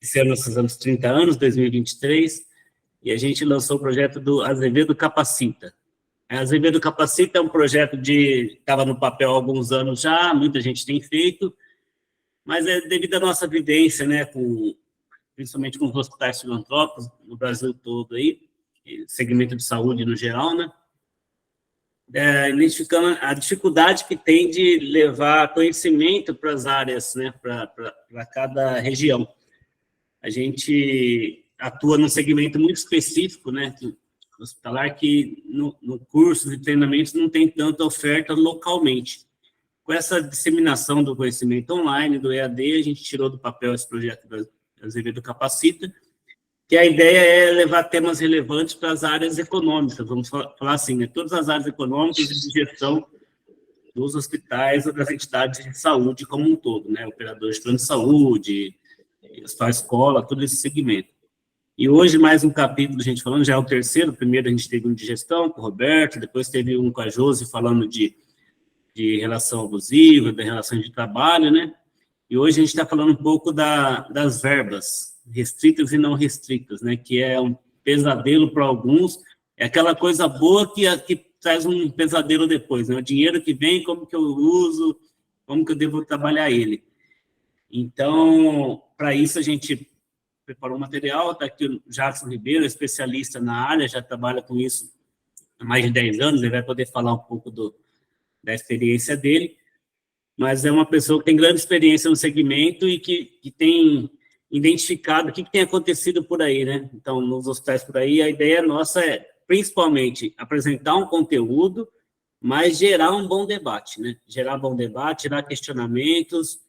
esse ano nós fizemos 30 anos, 2023, e a gente lançou o projeto do Azevedo Capacita. A Azevedo Capacita é um projeto estava no papel há alguns anos já, muita gente tem feito, mas é devido à nossa vivência, né, principalmente com os hospitais filantrópicos no Brasil todo aí, segmento de saúde no geral, né, identificando a dificuldade que tem de levar conhecimento para as áreas, né, para cada região. A gente atua num segmento muito específico, né, hospitalar, que no curso de treinamentos não tem tanta oferta localmente. Com essa disseminação do conhecimento online, do EAD, a gente tirou do papel esse projeto da Azevedo Capacita, que a ideia é levar temas relevantes para as áreas econômicas, vamos falar assim, né? Todas as áreas econômicas e de gestão dos hospitais ou das entidades de saúde como um todo, né? Operadores de plano de saúde, hospital escola, todo esse segmento. E hoje, mais um capítulo, a gente falando, já é o terceiro, primeiro a gente teve um de gestão com o Roberto, depois teve um com a Josi falando de relação abusiva, da relação de trabalho, né? E hoje a gente está falando um pouco das verbas, restritas e não restritas, né? Que é um pesadelo para alguns, é aquela coisa boa que traz um pesadelo depois, né? O dinheiro que vem, como que eu uso, como que eu devo trabalhar ele. Então, para isso a gente preparou um material, está aqui o Jackson Ribeiro, especialista na área, já trabalha com isso há mais de 10 anos, ele vai poder falar um pouco da experiência dele, mas é uma pessoa que tem grande experiência no segmento e que tem identificado o que tem acontecido por aí, né? Então, nos hospitais por aí, a ideia nossa é, principalmente, apresentar um conteúdo, mas gerar um bom debate, né? Gerar bom debate, gerar questionamentos,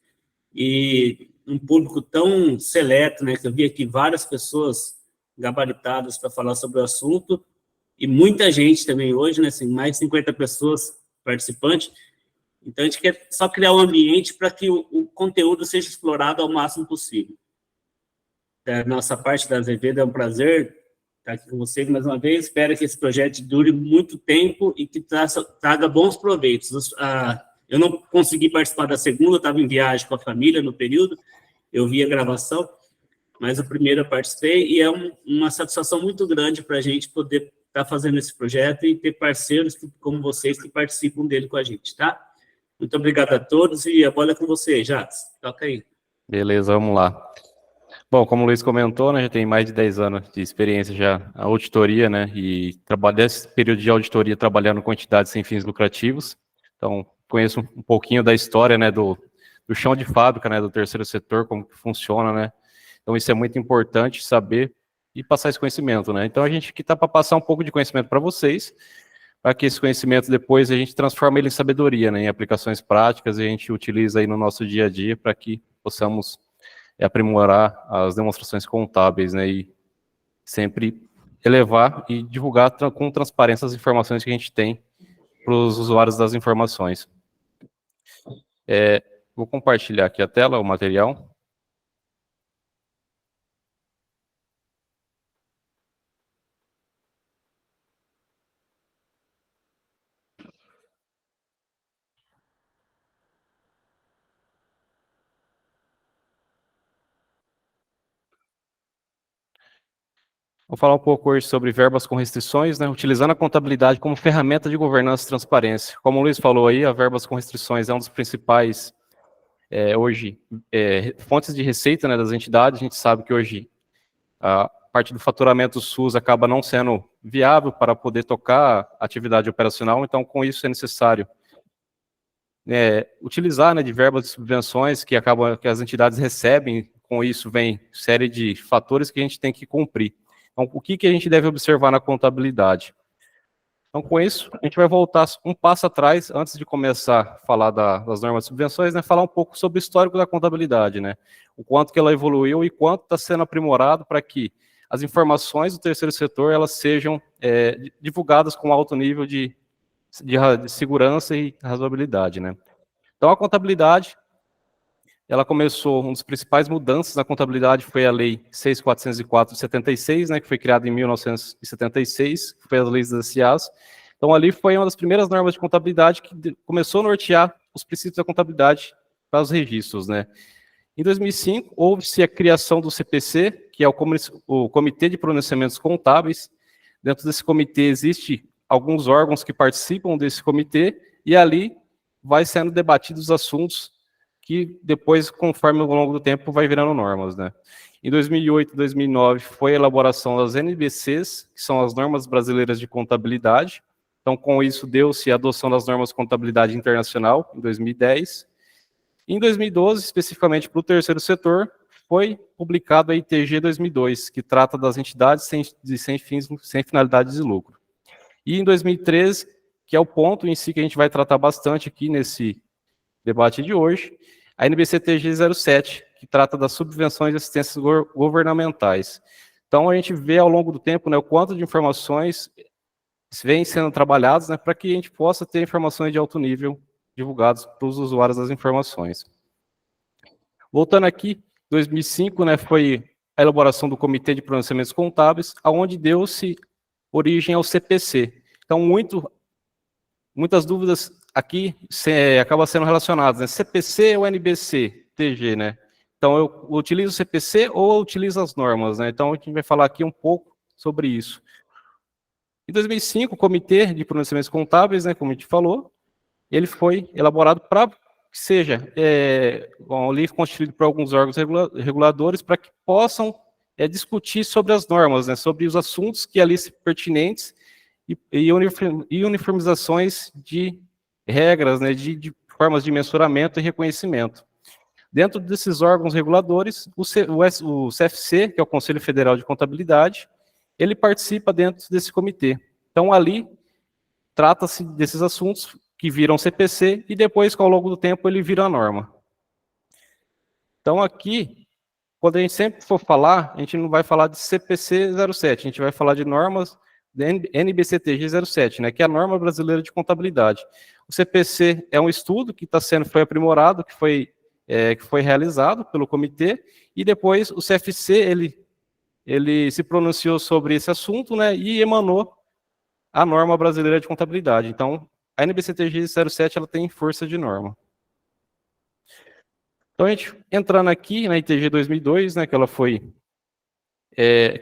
e um público tão seleto, né? Que eu vi aqui várias pessoas gabaritadas para falar sobre o assunto, e muita gente também hoje, né? Assim, mais de 50 pessoas participantes. Então, a gente quer só criar um ambiente para que o conteúdo seja explorado ao máximo possível. Da nossa parte da Azevedo, é um prazer estar aqui com vocês mais uma vez. Espero que esse projeto dure muito tempo e que traga bons proveitos. Eu não consegui participar da segunda, estava em viagem com a família no período, eu vi a gravação, mas o primeiro eu participei, e é uma satisfação muito grande para a gente poder estar fazendo esse projeto e ter parceiros como vocês que participam dele com a gente, tá? Muito obrigado a todos, e a bola é com você, Jacques. Toca aí. Beleza, vamos lá. Bom, como o Luiz comentou, né, já tem mais de 10 anos de experiência já na auditoria, né, e trabalhei esse período de auditoria trabalhando com entidades sem fins lucrativos. Então, conheço um pouquinho da história, né, do chão de fábrica, né, do terceiro setor, como que funciona, né. Então, isso é muito importante saber e passar esse conhecimento, né. Então, a gente aqui está para passar um pouco de conhecimento para vocês, para que esse conhecimento depois a gente transforme ele em sabedoria, né, em aplicações práticas, e a gente utiliza aí no nosso dia a dia para que possamos aprimorar as demonstrações contábeis, né, e sempre elevar e divulgar com transparência as informações que a gente tem para os usuários das informações. Vou compartilhar aqui a tela, o material. Vou falar um pouco hoje sobre verbas com restrições, né, utilizando a contabilidade como ferramenta de governança e transparência. Como o Luiz falou aí, a verbas com restrições é um dos principais, hoje, fontes de receita, né, das entidades. A gente sabe que hoje a parte do faturamento SUS acaba não sendo viável para poder tocar a atividade operacional, então com isso é necessário utilizar, né, de verbas de subvenções que as entidades recebem. Com isso vem série de fatores que a gente tem que cumprir. Então, o que a gente deve observar na contabilidade? Então, com isso, a gente vai voltar um passo atrás, antes de começar a falar das normas de subvenções, né, falar um pouco sobre o histórico da contabilidade, né, o quanto que ela evoluiu e quanto está sendo aprimorado para que as informações do terceiro setor elas sejam divulgadas com alto nível de segurança e razoabilidade, né. Então, a contabilidade, ela começou, uma das principais mudanças na contabilidade foi a Lei 6.404 de 76, né, que foi criada em 1976, que foi as leis das SIAs. Então, ali foi uma das primeiras normas de contabilidade que começou a nortear os princípios da contabilidade para os registros, né. Em 2005, houve-se a criação do CPC, que é o Comitê de Pronunciamentos Contábeis. Dentro desse comitê existem alguns órgãos que participam desse comitê, e ali vai sendo debatidos os assuntos que depois, conforme ao longo do tempo, vai virando normas, né? Em 2008 e 2009 foi a elaboração das NBCs, que são as Normas Brasileiras de Contabilidade. Então, com isso, deu-se a adoção das normas de contabilidade internacional, em 2010. Em 2012, especificamente para o terceiro setor, foi publicado a ITG 2002, que trata das entidades sem finalidade de lucro. E em 2013, que é o ponto em si que a gente vai tratar bastante aqui nesse debate de hoje, a NBC-TG 07, que trata das subvenções e assistências governamentais. Então, a gente vê ao longo do tempo, né, o quanto de informações vêm sendo trabalhadas, né, para que a gente possa ter informações de alto nível divulgadas para os usuários das informações. Voltando aqui, 2005, né, foi a elaboração do Comitê de Pronunciamentos Contábeis, onde deu-se origem ao CPC. Então, muitas dúvidas aqui acabam sendo relacionadas, né? CPC ou NBC, TG, né? Então, eu utilizo o CPC ou eu utilizo as normas, né? Então, a gente vai falar aqui um pouco sobre isso. Em 2005, o Comitê de Pronunciamentos Contábeis, né, como a gente falou, ele foi elaborado para que seja um livro constituído por alguns órgãos reguladores para que possam discutir sobre as normas, né, sobre os assuntos que ali são pertinentes e uniformizações de regras, né, de formas de mensuramento e reconhecimento. Dentro desses órgãos reguladores, o CFC, que é o Conselho Federal de Contabilidade, ele participa dentro desse comitê. Então, ali, trata-se desses assuntos que viram CPC e depois, ao longo do tempo, ele vira a norma. Então, aqui, quando a gente sempre for falar, a gente não vai falar de CPC 07, a gente vai falar de normas NBC-TG 07, né, que é a Norma Brasileira de Contabilidade. O CPC é um estudo que foi aprimorado, que foi realizado pelo comitê, e depois o CFC, ele se pronunciou sobre esse assunto, né, e emanou a Norma Brasileira de Contabilidade. Então, a NBC-TG 07, ela tem força de norma. Então, a gente entrando aqui na ITG 2002, né, que ela foi,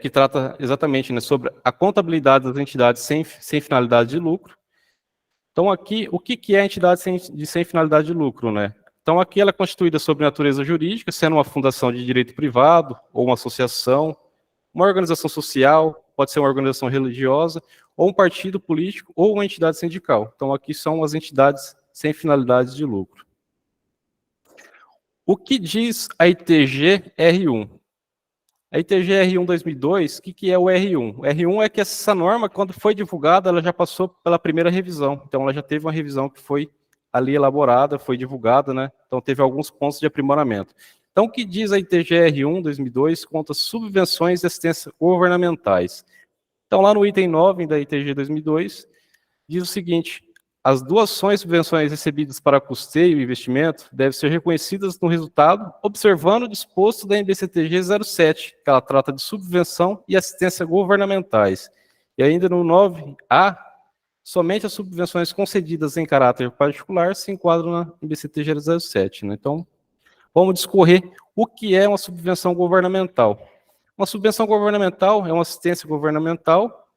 que trata exatamente, né, sobre a contabilidade das entidades sem finalidade de lucro. Então, aqui, o que é a entidade sem finalidade de lucro, né? Então, aqui ela é constituída sob natureza jurídica, sendo uma fundação de direito privado, ou uma associação, uma organização social, pode ser uma organização religiosa, ou um partido político, ou uma entidade sindical. Então, aqui são as entidades sem finalidade de lucro. O que diz a ITG R1? A ITG R1 2002, o que é o R1? O R1 é que essa norma, quando foi divulgada, ela já passou pela primeira revisão. Então, ela já teve uma revisão que foi ali elaborada, foi divulgada, né? Então, teve alguns pontos de aprimoramento. Então, o que diz a ITG R1 2002 quanto às subvenções e assistências governamentais? Então, lá no item 9 da ITG 2002, diz o seguinte: as doações e subvenções recebidas para custeio e investimento devem ser reconhecidas no resultado, observando o disposto da NBC-TG 07, que ela trata de subvenção e assistência governamentais. E ainda no 9A, somente as subvenções concedidas em caráter particular se enquadram na NBC-TG 07. Né? Então, vamos discorrer o que é uma subvenção governamental. Uma subvenção governamental é uma assistência governamental,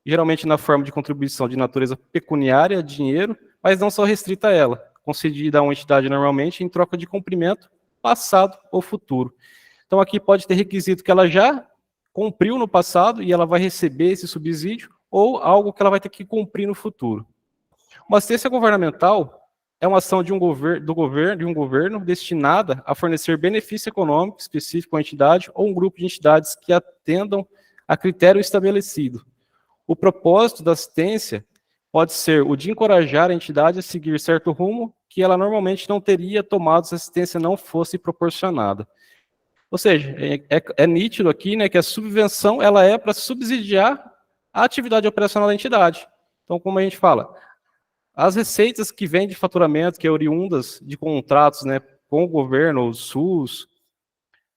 geralmente na forma de contribuição de natureza pecuniária, dinheiro, mas não só restrita a ela, concedida a uma entidade normalmente em troca de cumprimento passado ou futuro. Então aqui pode ter requisito que ela já cumpriu no passado e ela vai receber esse subsídio, ou algo que ela vai ter que cumprir no futuro. Uma assistência governamental é uma ação de um governo destinada a fornecer benefício econômico específico à entidade ou um grupo de entidades que atendam a critério estabelecido. O propósito da assistência pode ser o de encorajar a entidade a seguir certo rumo que ela normalmente não teria tomado se a assistência não fosse proporcionada. Ou seja, é nítido aqui, né, que a subvenção ela é para subsidiar a atividade operacional da entidade. Então, como a gente fala, as receitas que vêm de faturamento, que é oriundas de contratos, né, com o governo, o SUS,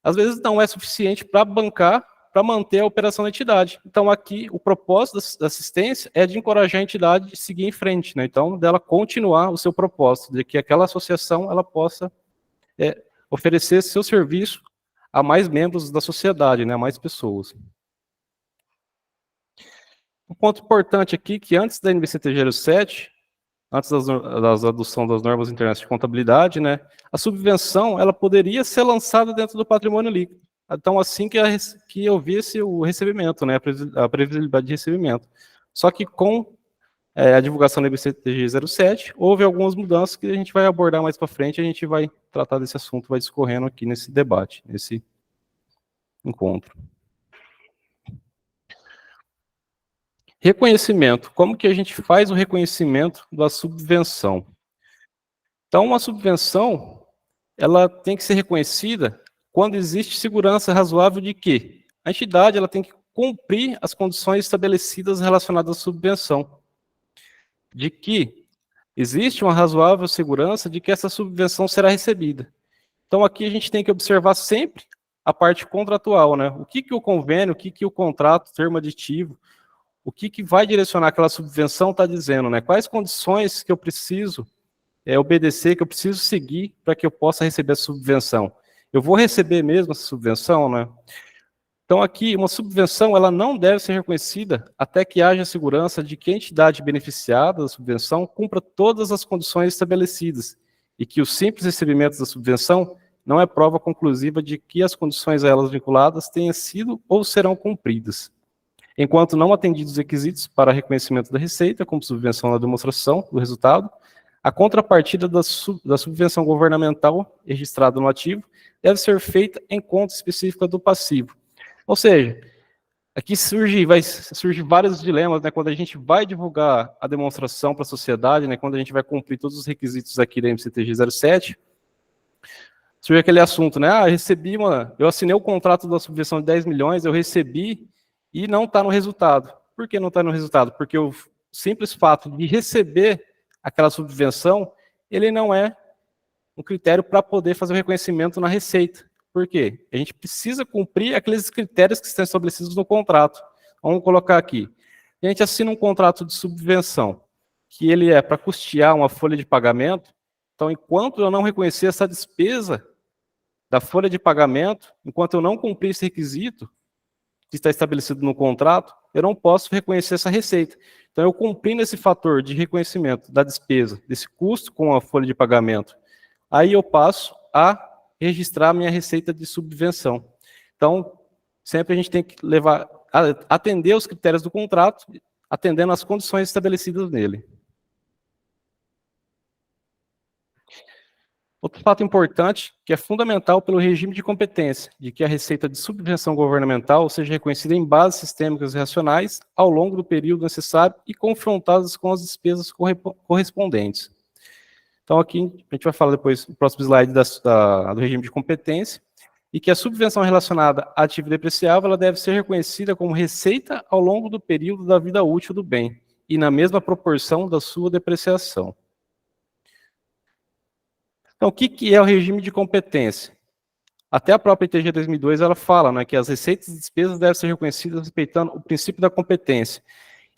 às vezes não é suficiente para bancar, para manter a operação da entidade. Então, aqui, o propósito da assistência é de encorajar a entidade a seguir em frente, né? Então, dela continuar o seu propósito, de que aquela associação ela possa oferecer seu serviço a mais membros da sociedade, né, a mais pessoas. Um ponto importante aqui, que antes da NBCT 07, antes da adoção das normas internacionais de contabilidade, né, a subvenção ela poderia ser lançada dentro do patrimônio líquido. Então, assim que houvesse o recebimento, né, a previsibilidade de recebimento. Só que com a divulgação da NBCT 07, houve algumas mudanças que a gente vai abordar mais para frente, a gente vai tratar desse assunto, vai discorrendo aqui nesse debate, nesse encontro. Reconhecimento. Como que a gente faz o reconhecimento da subvenção? Então, uma subvenção, ela tem que ser reconhecida quando existe segurança razoável de que a entidade ela tem que cumprir as condições estabelecidas relacionadas à subvenção. De que existe uma razoável segurança de que essa subvenção será recebida. Então, aqui a gente tem que observar sempre a parte contratual, né? O que o convênio, o que o contrato, termo aditivo, o que vai direcionar aquela subvenção está dizendo, né? Quais condições que eu preciso obedecer, que eu preciso seguir para que eu possa receber a subvenção. Eu vou receber mesmo essa subvenção, né? Então, aqui, uma subvenção ela não deve ser reconhecida até que haja segurança de que a entidade beneficiada da subvenção cumpra todas as condições estabelecidas e que o simples recebimento da subvenção não é prova conclusiva de que as condições a elas vinculadas tenham sido ou serão cumpridas. Enquanto não atendidos os requisitos para reconhecimento da receita, como subvenção na demonstração do resultado, a contrapartida da subvenção governamental registrada no ativo deve ser feita em conta específica do passivo. Ou seja, aqui vai surgir vários dilemas, né, quando a gente vai divulgar a demonstração para a sociedade, né, quando a gente vai cumprir todos os requisitos aqui da MCTG 07, surge aquele assunto, né, eu assinei o contrato da subvenção de 10 milhões, eu recebi e não está no resultado. Por que não está no resultado? Porque o simples fato de receber aquela subvenção, ele não é um critério para poder fazer o reconhecimento na receita. Por quê? A gente precisa cumprir aqueles critérios que estão estabelecidos no contrato. Vamos colocar aqui. A gente assina um contrato de subvenção, que ele é para custear uma folha de pagamento. Então, enquanto eu não reconhecer essa despesa da folha de pagamento, enquanto eu não cumprir esse requisito que está estabelecido no contrato, eu não posso reconhecer essa receita. Então, eu cumprindo esse fator de reconhecimento da despesa, desse custo com a folha de pagamento, aí eu passo a registrar a minha receita de subvenção. Então, sempre a gente tem que atender os critérios do contrato, atendendo às condições estabelecidas nele. Outro fato importante, que é fundamental pelo regime de competência, de que a receita de subvenção governamental seja reconhecida em bases sistêmicas e racionais ao longo do período necessário e confrontadas com as despesas correspondentes. Então, aqui a gente vai falar depois, no próximo slide, do regime de competência, e que a subvenção relacionada a ativo depreciável ela deve ser reconhecida como receita ao longo do período da vida útil do bem, e na mesma proporção da sua depreciação. Então, o que é o regime de competência? Até a própria ITG 2002, ela fala, né, que as receitas e despesas devem ser reconhecidas respeitando o princípio da competência.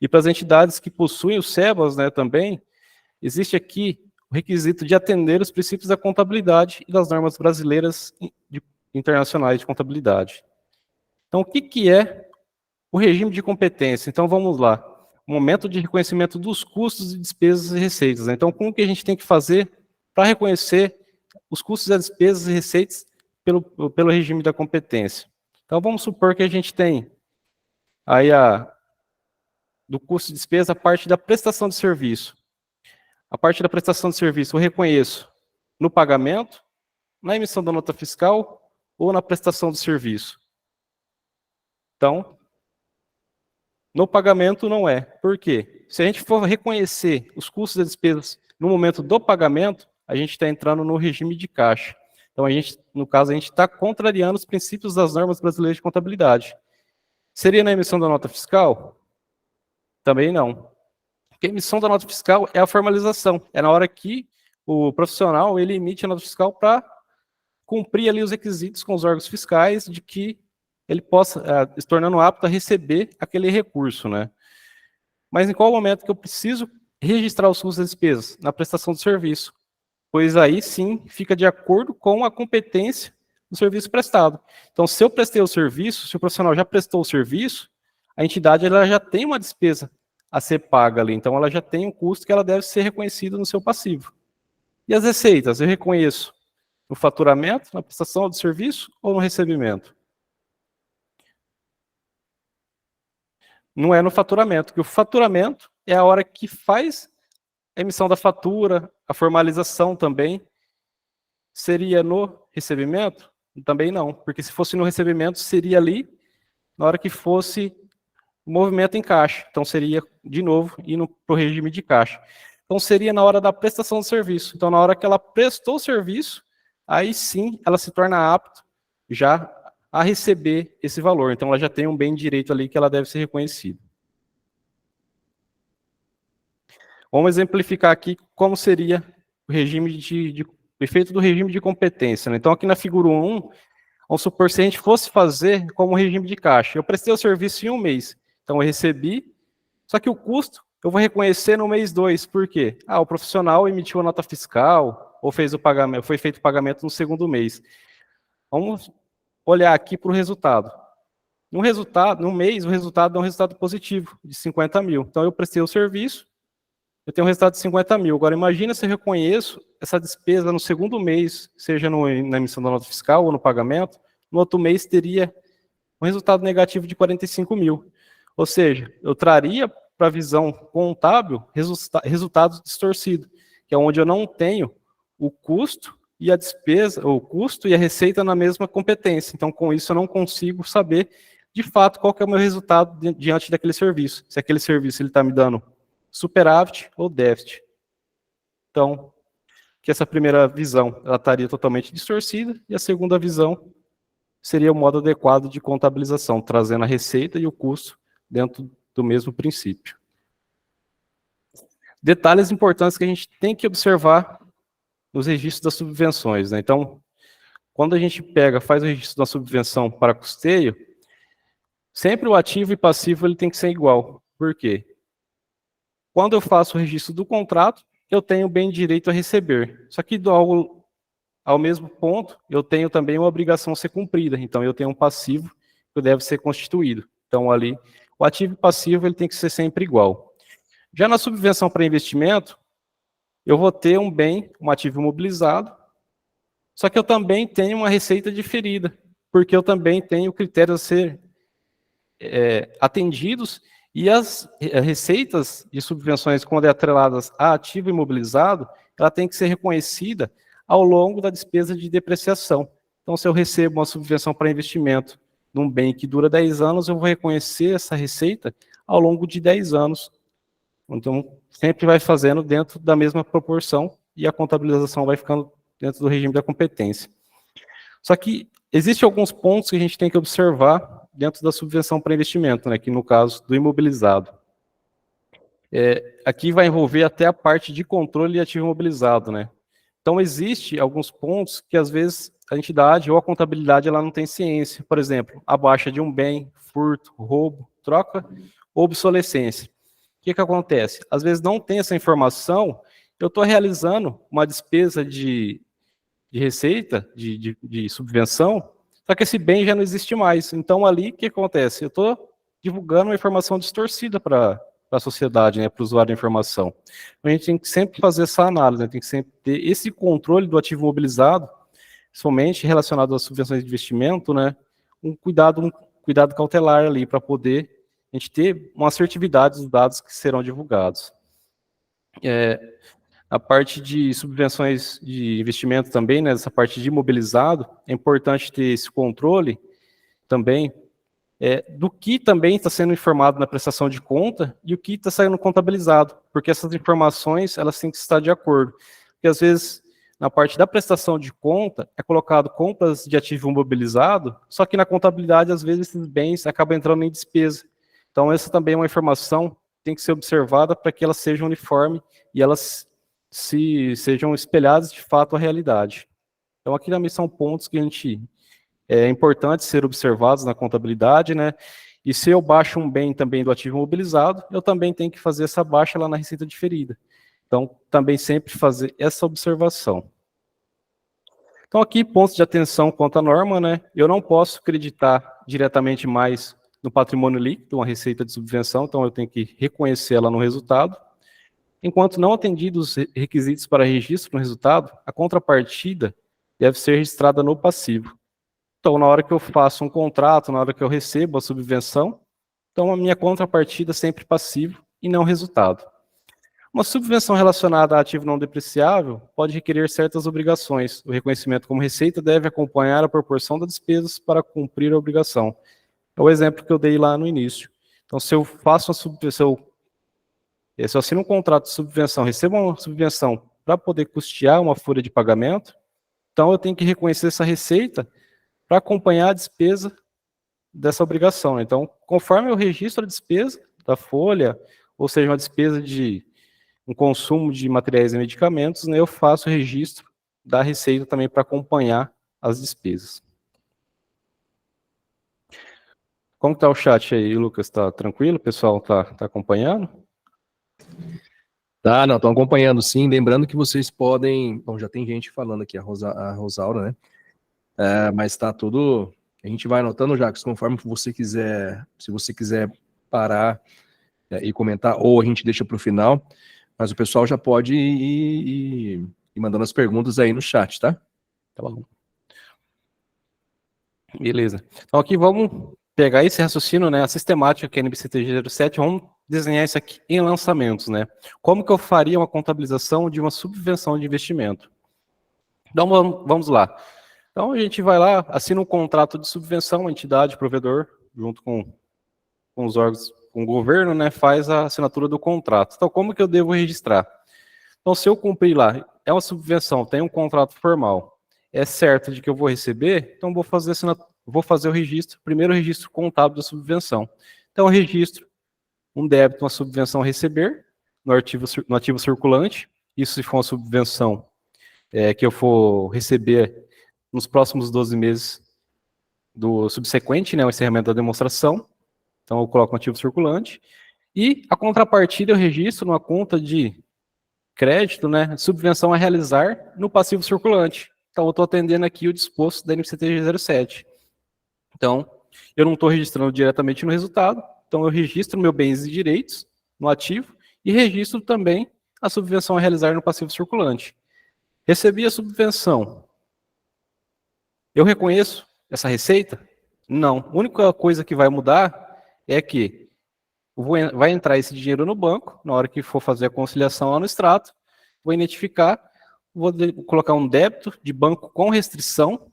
E para as entidades que possuem os SEBAs, né, também, existe aqui o requisito de atender os princípios da contabilidade e das normas brasileiras internacionais de contabilidade. Então, o que é o regime de competência? Então, vamos lá. O momento de reconhecimento dos custos e despesas e receitas. Né? Então, como que a gente tem que fazer para reconhecer os custos e despesas e receitas pelo regime da competência? Então, vamos supor que a gente tem aí do custo e despesa a parte da prestação de serviço. A parte da prestação de serviço eu reconheço no pagamento, na emissão da nota fiscal ou na prestação de serviço. Então, no pagamento não é. Por quê? Se a gente for reconhecer os custos e despesas no momento do pagamento, a gente está entrando no regime de caixa. Então, no caso, a gente está contrariando os princípios das normas brasileiras de contabilidade. Seria na emissão da nota fiscal? Também não. Porque a emissão da nota fiscal é a formalização. É na hora que o profissional ele emite a nota fiscal para cumprir ali os requisitos com os órgãos fiscais de que ele possa, se tornando apto a receber aquele recurso, né? Mas em qual momento que eu preciso registrar os custos e despesas? Na prestação de serviço. pois aí sim fica de acordo com a competência do serviço prestado. Então, se eu prestei o serviço, se o profissional já prestou o serviço, a entidade ela já tem uma despesa a ser paga ali, então ela já tem um custo que ela deve ser reconhecida no seu passivo. E as receitas, eu reconheço no faturamento, na prestação do serviço ou no recebimento? Não é no faturamento, porque o faturamento é a hora que faz a emissão da fatura, a formalização também. Seria no recebimento? Também não, porque se fosse no recebimento, seria ali na hora que fosse o movimento em caixa. Então, seria, de novo, indo para o regime de caixa. Então, seria na hora da prestação do serviço. Então, na hora que ela prestou o serviço, aí sim ela se torna apta já a receber esse valor. Então, ela já tem um bem de direito ali que ela deve ser reconhecida. Vamos exemplificar aqui como seria o regime o efeito do regime de competência, né? Então, aqui na figura 1, vamos supor se a gente fosse fazer como regime de caixa. Eu prestei o serviço em um mês, então eu recebi, só que o custo eu vou reconhecer no mês 2, por quê? O profissional emitiu a nota fiscal, ou fez o pagamento, foi feito o pagamento no segundo mês. Vamos olhar aqui para o resultado. No mês, o resultado é um resultado positivo, de 50 mil. Então, eu prestei o serviço, eu tenho um resultado de 50 mil. Agora, imagina se eu reconheço essa despesa no segundo mês, seja na emissão da nota fiscal ou no pagamento, no outro mês teria um resultado negativo de 45 mil. Ou seja, eu traria para a visão contábil resultados distorcidos, que é onde eu não tenho o custo e a despesa, o custo e a receita na mesma competência. Então, com isso, eu não consigo saber, de fato, qual que é o meu resultado diante daquele serviço. Se aquele serviço está me dando superávit ou déficit. Então, que essa primeira visão ela estaria totalmente distorcida, e a segunda visão seria o modo adequado de contabilização, trazendo a receita e o custo dentro do mesmo princípio. Detalhes importantes que a gente tem que observar nos registros das subvenções, né? Então, quando a gente faz o registro da subvenção para custeio, sempre o ativo e passivo ele tem que ser igual. Por quê? Quando eu faço o registro do contrato, eu tenho bem direito a receber. Só que ao mesmo ponto, eu tenho também uma obrigação a ser cumprida. Então, eu tenho um passivo que deve ser constituído. Então, ali, o ativo e passivo ele tem que ser sempre igual. Já na subvenção para investimento, eu vou ter um ativo imobilizado, só que eu também tenho uma receita diferida, porque eu também tenho critérios a ser atendidos, e as receitas de subvenções, quando é atreladas a ativo imobilizado, ela tem que ser reconhecida ao longo da despesa de depreciação. Então, se eu recebo uma subvenção para investimento num bem que dura 10 anos, eu vou reconhecer essa receita ao longo de 10 anos. Então, sempre vai fazendo dentro da mesma proporção e a contabilização vai ficando dentro do regime da competência. Só que existem alguns pontos que a gente tem que observar dentro da subvenção para investimento, né, que no caso do imobilizado. Aqui vai envolver até a parte de controle de ativo imobilizado, né? Então, existe alguns pontos que, às vezes, a entidade ou a contabilidade ela não tem ciência. Por exemplo, a baixa de um bem, furto, roubo, troca, obsolescência. O que acontece? Às vezes não tem essa informação, eu estou realizando uma despesa de receita, de subvenção, só que esse bem já não existe mais. Então, ali, o que acontece? Eu estou divulgando uma informação distorcida para a sociedade, né, para o usuário da informação. Então, a gente tem que sempre fazer essa análise, né, tem que sempre ter esse controle do ativo mobilizado, somente relacionado às subvenções de investimento, né, um cuidado cautelar ali, para poder a gente ter uma assertividade dos dados que serão divulgados. A parte de subvenções de investimento também, né, essa parte de imobilizado, é importante ter esse controle também do que também está sendo informado na prestação de conta e o que está sendo contabilizado, porque essas informações elas têm que estar de acordo. Porque às vezes, na parte da prestação de conta, é colocado compras de ativo imobilizado, só que na contabilidade, às vezes, esses bens acabam entrando em despesa. Então, essa também é uma informação que tem que ser observada para que ela seja uniforme e elas sejam espelhadas de fato à realidade. Então, aqui também são pontos que é importante ser observados na contabilidade, né? E se eu baixo um bem também do ativo imobilizado, eu também tenho que fazer essa baixa lá na receita diferida. Então, também sempre fazer essa observação. Então, aqui, pontos de atenção quanto à norma, né? Eu não posso acreditar diretamente mais no patrimônio líquido, uma receita de subvenção, então eu tenho que reconhecer ela no resultado. Enquanto não atendidos os requisitos para registro no resultado, a contrapartida deve ser registrada no passivo. Então, na hora que eu faço um contrato, na hora que eu recebo a subvenção, então a minha contrapartida é sempre passivo e não resultado. Uma subvenção relacionada a ativo não depreciável pode requerer certas obrigações. O reconhecimento como receita deve acompanhar a proporção das despesas para cumprir a obrigação. É o exemplo que eu dei lá no início. Então, se eu faço uma subvenção, se eu assino um contrato de subvenção, recebo uma subvenção para poder custear uma folha de pagamento, então eu tenho que reconhecer essa receita para acompanhar a despesa dessa obrigação. Então, conforme eu registro a despesa da folha, ou seja, uma despesa de um consumo de materiais e medicamentos, né, eu faço o registro da receita também para acompanhar as despesas. Como está o chat aí, Lucas? Está tranquilo? O pessoal está acompanhando? Tá, não, estão acompanhando sim. Lembrando que vocês podem... Bom, já tem gente falando aqui, a Rosaura, né? Mas está tudo... A gente vai anotando, Jacques, conforme você quiser, se você quiser parar e comentar, ou a gente deixa para o final, mas o pessoal já pode ir mandando as perguntas aí no chat, tá? Tá bom. Beleza. Então aqui vamos pegar esse raciocínio, né, a sistemática que é NBCTG 07, vamos desenhar isso aqui em lançamentos, né? Como que eu faria uma contabilização de uma subvenção de investimento? Então vamos lá. Então a gente vai lá, assina um contrato de subvenção, a entidade, provedor, junto com os órgãos, com o governo, né, faz a assinatura do contrato. Então como que eu devo registrar? Então se eu cumprir lá, é uma subvenção, tem um contrato formal, é certo de que eu vou receber, então vou fazer o registro, primeiro registro contábil da subvenção. Então eu registro um débito, uma subvenção a receber no ativo circulante, isso se for uma subvenção que eu for receber nos próximos 12 meses do subsequente, né, o encerramento da demonstração. Então eu coloco um ativo circulante, e a contrapartida eu registro numa conta de crédito, né, subvenção a realizar no passivo circulante. Então eu estou atendendo aqui o disposto da NBCTG 07. Então, eu não estou registrando diretamente no resultado, então eu registro meus bens e direitos no ativo e registro também a subvenção a realizar no passivo circulante. Recebi a subvenção. Eu reconheço essa receita? Não. A única coisa que vai mudar é que vai entrar esse dinheiro no banco, na hora que for fazer a conciliação lá no extrato, vou identificar, vou colocar um débito de banco com restrição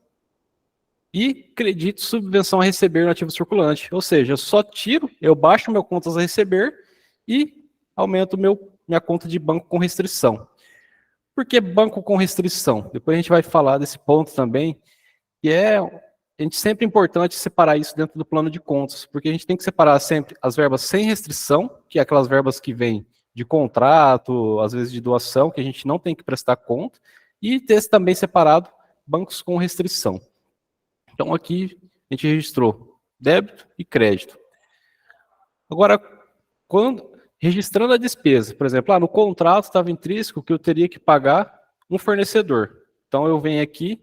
e crédito subvenção a receber no ativo circulante. Ou seja, eu só tiro, eu baixo meu contas a receber e aumento minha conta de banco com restrição. Por que banco com restrição? Depois a gente vai falar desse ponto também, que é sempre importante separar isso dentro do plano de contas, porque a gente tem que separar sempre as verbas sem restrição, que é aquelas verbas que vêm de contrato, às vezes de doação, que a gente não tem que prestar conta, e ter também separado bancos com restrição. Então aqui a gente registrou débito e crédito. Agora, registrando a despesa, por exemplo, no contrato estava intrínseco que eu teria que pagar um fornecedor. Então eu venho aqui,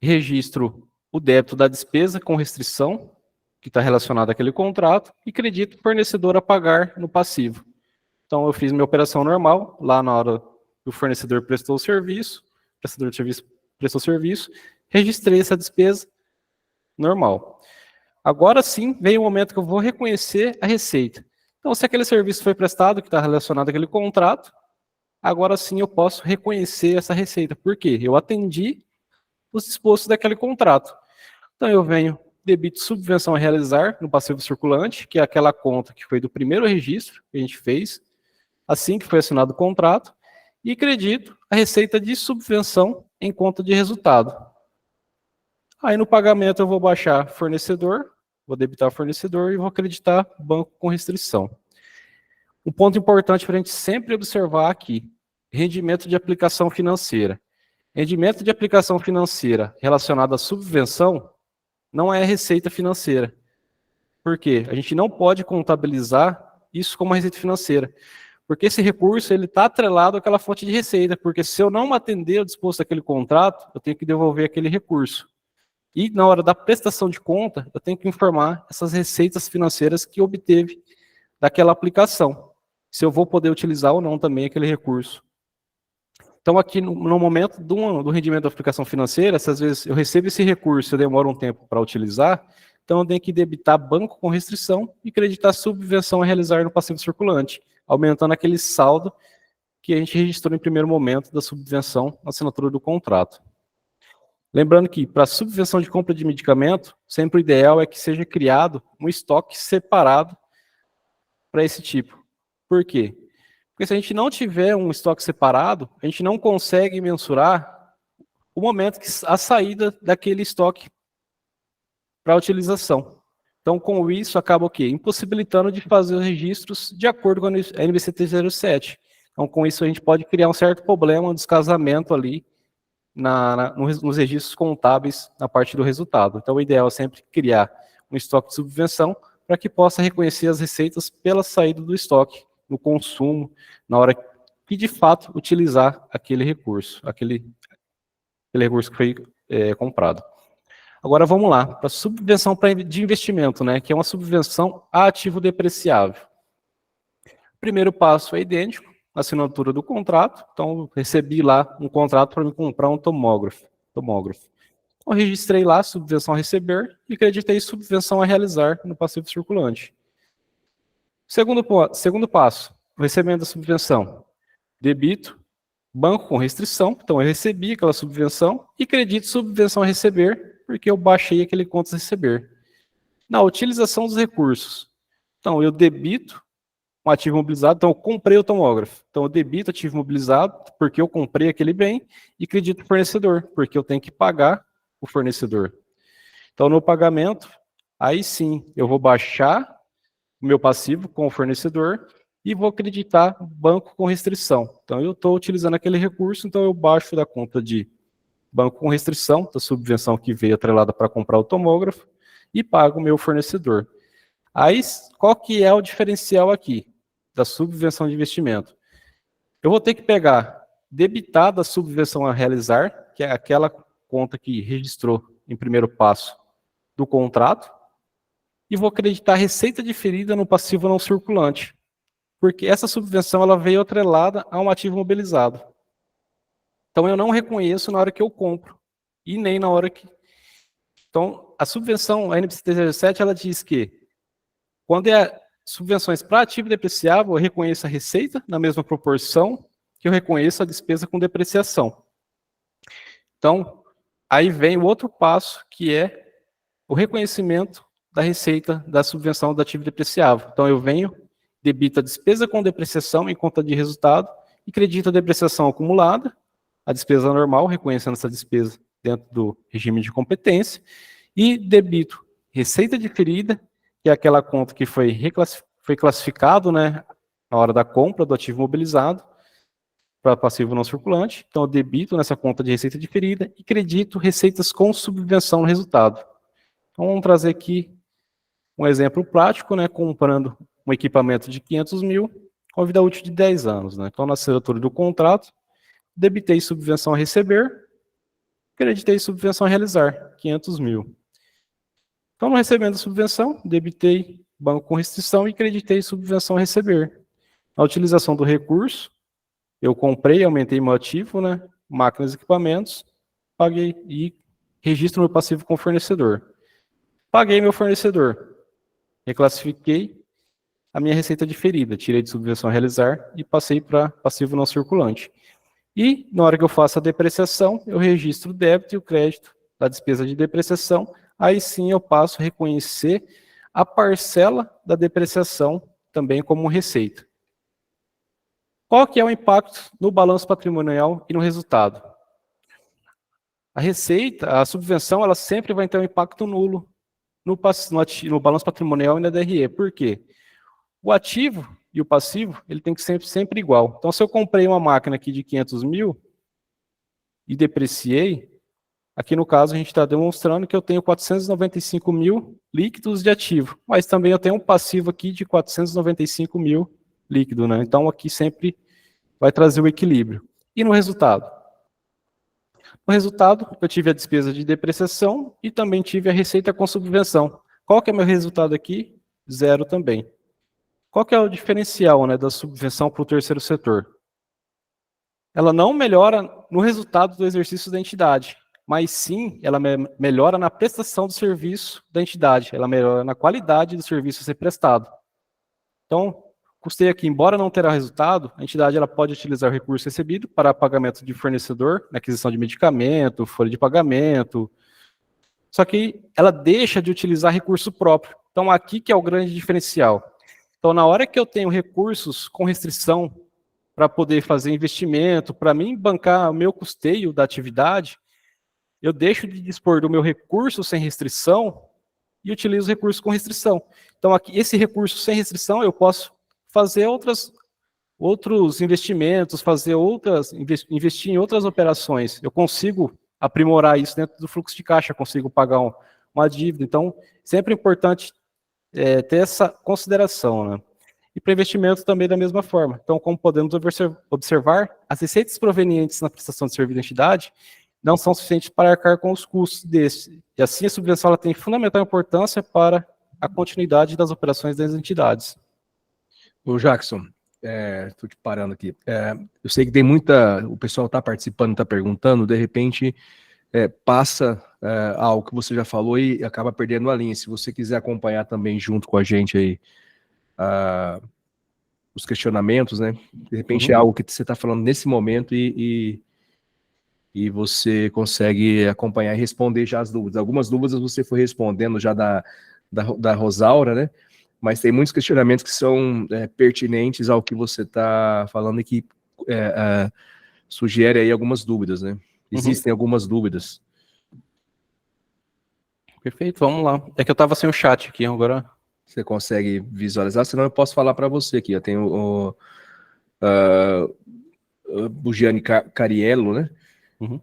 registro o débito da despesa com restrição, que está relacionado àquele contrato, e credito o fornecedor a pagar no passivo. Então eu fiz minha operação normal, lá na hora que o fornecedor prestou o serviço, o prestador de serviço prestou o serviço, registrei essa despesa normal. Agora sim, vem o momento que eu vou reconhecer a receita. Então, se aquele serviço foi prestado, que está relacionado àquele contrato, agora sim eu posso reconhecer essa receita. Por quê? Eu atendi os dispostos daquele contrato. Então, eu venho, debito subvenção a realizar no passivo circulante, que é aquela conta que foi do primeiro registro que a gente fez, assim que foi assinado o contrato, e credito a receita de subvenção em conta de resultado. Aí no pagamento eu vou baixar fornecedor, vou debitar fornecedor e vou acreditar banco com restrição. Um ponto importante para a gente sempre observar aqui, rendimento de aplicação financeira. Rendimento de aplicação financeira relacionado à subvenção não é receita financeira. Por quê? A gente não pode contabilizar isso como receita financeira. Porque esse recurso ele está atrelado àquela fonte de receita, porque se eu não atender o disposto daquele contrato, eu tenho que devolver aquele recurso. E na hora da prestação de conta, eu tenho que informar essas receitas financeiras que obteve daquela aplicação, se eu vou poder utilizar ou não também aquele recurso. Então aqui no momento do rendimento da aplicação financeira, se às vezes eu recebo esse recurso e eu demoro um tempo para utilizar, então eu tenho que debitar banco com restrição e creditar subvenção a realizar no passivo circulante, aumentando aquele saldo que a gente registrou em primeiro momento da subvenção na assinatura do contrato. Lembrando que, para subvenção de compra de medicamento, sempre o ideal é que seja criado um estoque separado para esse tipo. Por quê? Porque se a gente não tiver um estoque separado, a gente não consegue mensurar o momento que a saída daquele estoque para a utilização. Então, com isso, acaba o quê? Impossibilitando de fazer os registros de acordo com a NBCT 07. Então, com isso, a gente pode criar um certo problema, um descasamento ali nos registros contábeis na parte do resultado. Então, o ideal é sempre criar um estoque de subvenção para que possa reconhecer as receitas pela saída do estoque, no consumo, na hora que, de fato, utilizar aquele recurso, aquele recurso que foi comprado. Agora vamos lá, para a subvenção de investimento, né, que é uma subvenção a ativo depreciável. O primeiro passo é idêntico, a assinatura do contrato. Então, recebi lá um contrato para me comprar um tomógrafo. Então, registrei lá subvenção a receber e creditei subvenção a realizar no passivo circulante. Segundo passo, recebendo a subvenção, debito, banco com restrição. Então, eu recebi aquela subvenção e credito subvenção a receber, porque eu baixei aquele conto a receber. Na utilização dos recursos, então, eu debito um ativo imobilizado, então eu comprei o tomógrafo. Então eu debito ativo imobilizado, porque eu comprei aquele bem, e credito o fornecedor, porque eu tenho que pagar o fornecedor. Então no pagamento, aí sim, eu vou baixar o meu passivo com o fornecedor e vou acreditar banco com restrição. Então eu estou utilizando aquele recurso, então eu baixo da conta de banco com restrição, da subvenção que veio atrelada para comprar o tomógrafo, e pago o meu fornecedor. Aí, qual que é o diferencial aqui da subvenção de investimento? Eu vou ter que pegar, debitar da subvenção a realizar, que é aquela conta que registrou em primeiro passo do contrato, e vou acreditar receita diferida no passivo não circulante, porque essa subvenção ela veio atrelada a um ativo mobilizado. Então eu não reconheço na hora que eu compro, e nem na hora que... Então, a subvenção, a NBCT 07, ela diz que quando é subvenções para ativo depreciável, eu reconheço a receita na mesma proporção que eu reconheço a despesa com depreciação. Então, aí vem o outro passo, que é o reconhecimento da receita da subvenção do ativo depreciável. Então, eu venho, debito a despesa com depreciação em conta de resultado e credito a depreciação acumulada, a despesa normal, reconhecendo essa despesa dentro do regime de competência, e debito receita diferida, que é aquela conta que foi classificado, né, na hora da compra do ativo mobilizado para passivo não circulante. Então, eu debito nessa conta de receita diferida e credito receitas com subvenção no resultado. Então, vamos trazer aqui um exemplo prático, né, comprando um equipamento de 500 mil com vida útil de 10 anos. Né? Então, na assinatura do contrato, debitei subvenção a receber, creditei subvenção a realizar, 500 mil. Então, no recebendo a subvenção, debitei banco com restrição e creditei subvenção a receber. Na utilização do recurso, eu comprei, aumentei meu ativo, né, máquinas e equipamentos, paguei e registro meu passivo com o fornecedor. Paguei meu fornecedor, reclassifiquei a minha receita diferida, tirei de subvenção a realizar e passei para passivo não circulante. E, na hora que eu faço a depreciação, eu registro o débito e o crédito da despesa de depreciação. Aí sim eu passo a reconhecer a parcela da depreciação também como receita. Qual que é o impacto no balanço patrimonial e no resultado? A receita, a subvenção, ela sempre vai ter um impacto nulo no balanço patrimonial e na DRE. Por quê? O ativo e o passivo, ele tem que ser sempre igual. Então, se eu comprei uma máquina aqui de 500 mil e depreciei, aqui no caso a gente está demonstrando que eu tenho 495 mil líquidos de ativo, mas também eu tenho um passivo aqui de 495 mil líquido, né? Então, aqui sempre vai trazer o equilíbrio. E no resultado? No resultado, eu tive a despesa de depreciação e também tive a receita com subvenção. Qual que é meu resultado aqui? 0 também. Qual que é o diferencial, né, da subvenção para o terceiro setor? Ela não melhora no resultado do exercício da entidade, mas sim ela melhora na prestação do serviço da entidade, ela melhora na qualidade do serviço a ser prestado. Então, custeio aqui, embora não terá resultado, a entidade ela pode utilizar o recurso recebido para pagamento de fornecedor, na aquisição de medicamento, folha de pagamento, só que ela deixa de utilizar recurso próprio. Então, aqui que é o grande diferencial. Então, na hora que eu tenho recursos com restrição para poder fazer investimento, para mim bancar o meu custeio da atividade, eu deixo de dispor do meu recurso sem restrição e utilizo recurso com restrição. Então, aqui, esse recurso sem restrição, eu posso fazer outros investimentos, investir em outras operações. Eu consigo aprimorar isso dentro do fluxo de caixa, consigo pagar uma dívida. Então, sempre é importante ter essa consideração, né? E para investimento também da mesma forma. Então, como podemos observar, as receitas provenientes na prestação de serviço da entidade não são suficientes para arcar com os custos desse. E assim, a subvenção ela tem fundamental importância para a continuidade das operações das entidades. Ô Jackson, estou te parando aqui. Eu sei que tem o pessoal está participando, está perguntando, de repente passa algo que você já falou e acaba perdendo a linha. Se você quiser acompanhar também junto com a gente aí os questionamentos, né? De repente é algo que você está falando nesse momento e você consegue acompanhar e responder já as dúvidas. Algumas dúvidas você foi respondendo já da Rosaura, né? Mas tem muitos questionamentos que são pertinentes ao que você está falando e que sugere aí algumas dúvidas, né? Existem algumas dúvidas. Perfeito, vamos lá. É que eu estava sem o chat aqui, agora... Você consegue visualizar, senão eu posso falar para você aqui. Eu tenho o Gianni Cariello, né?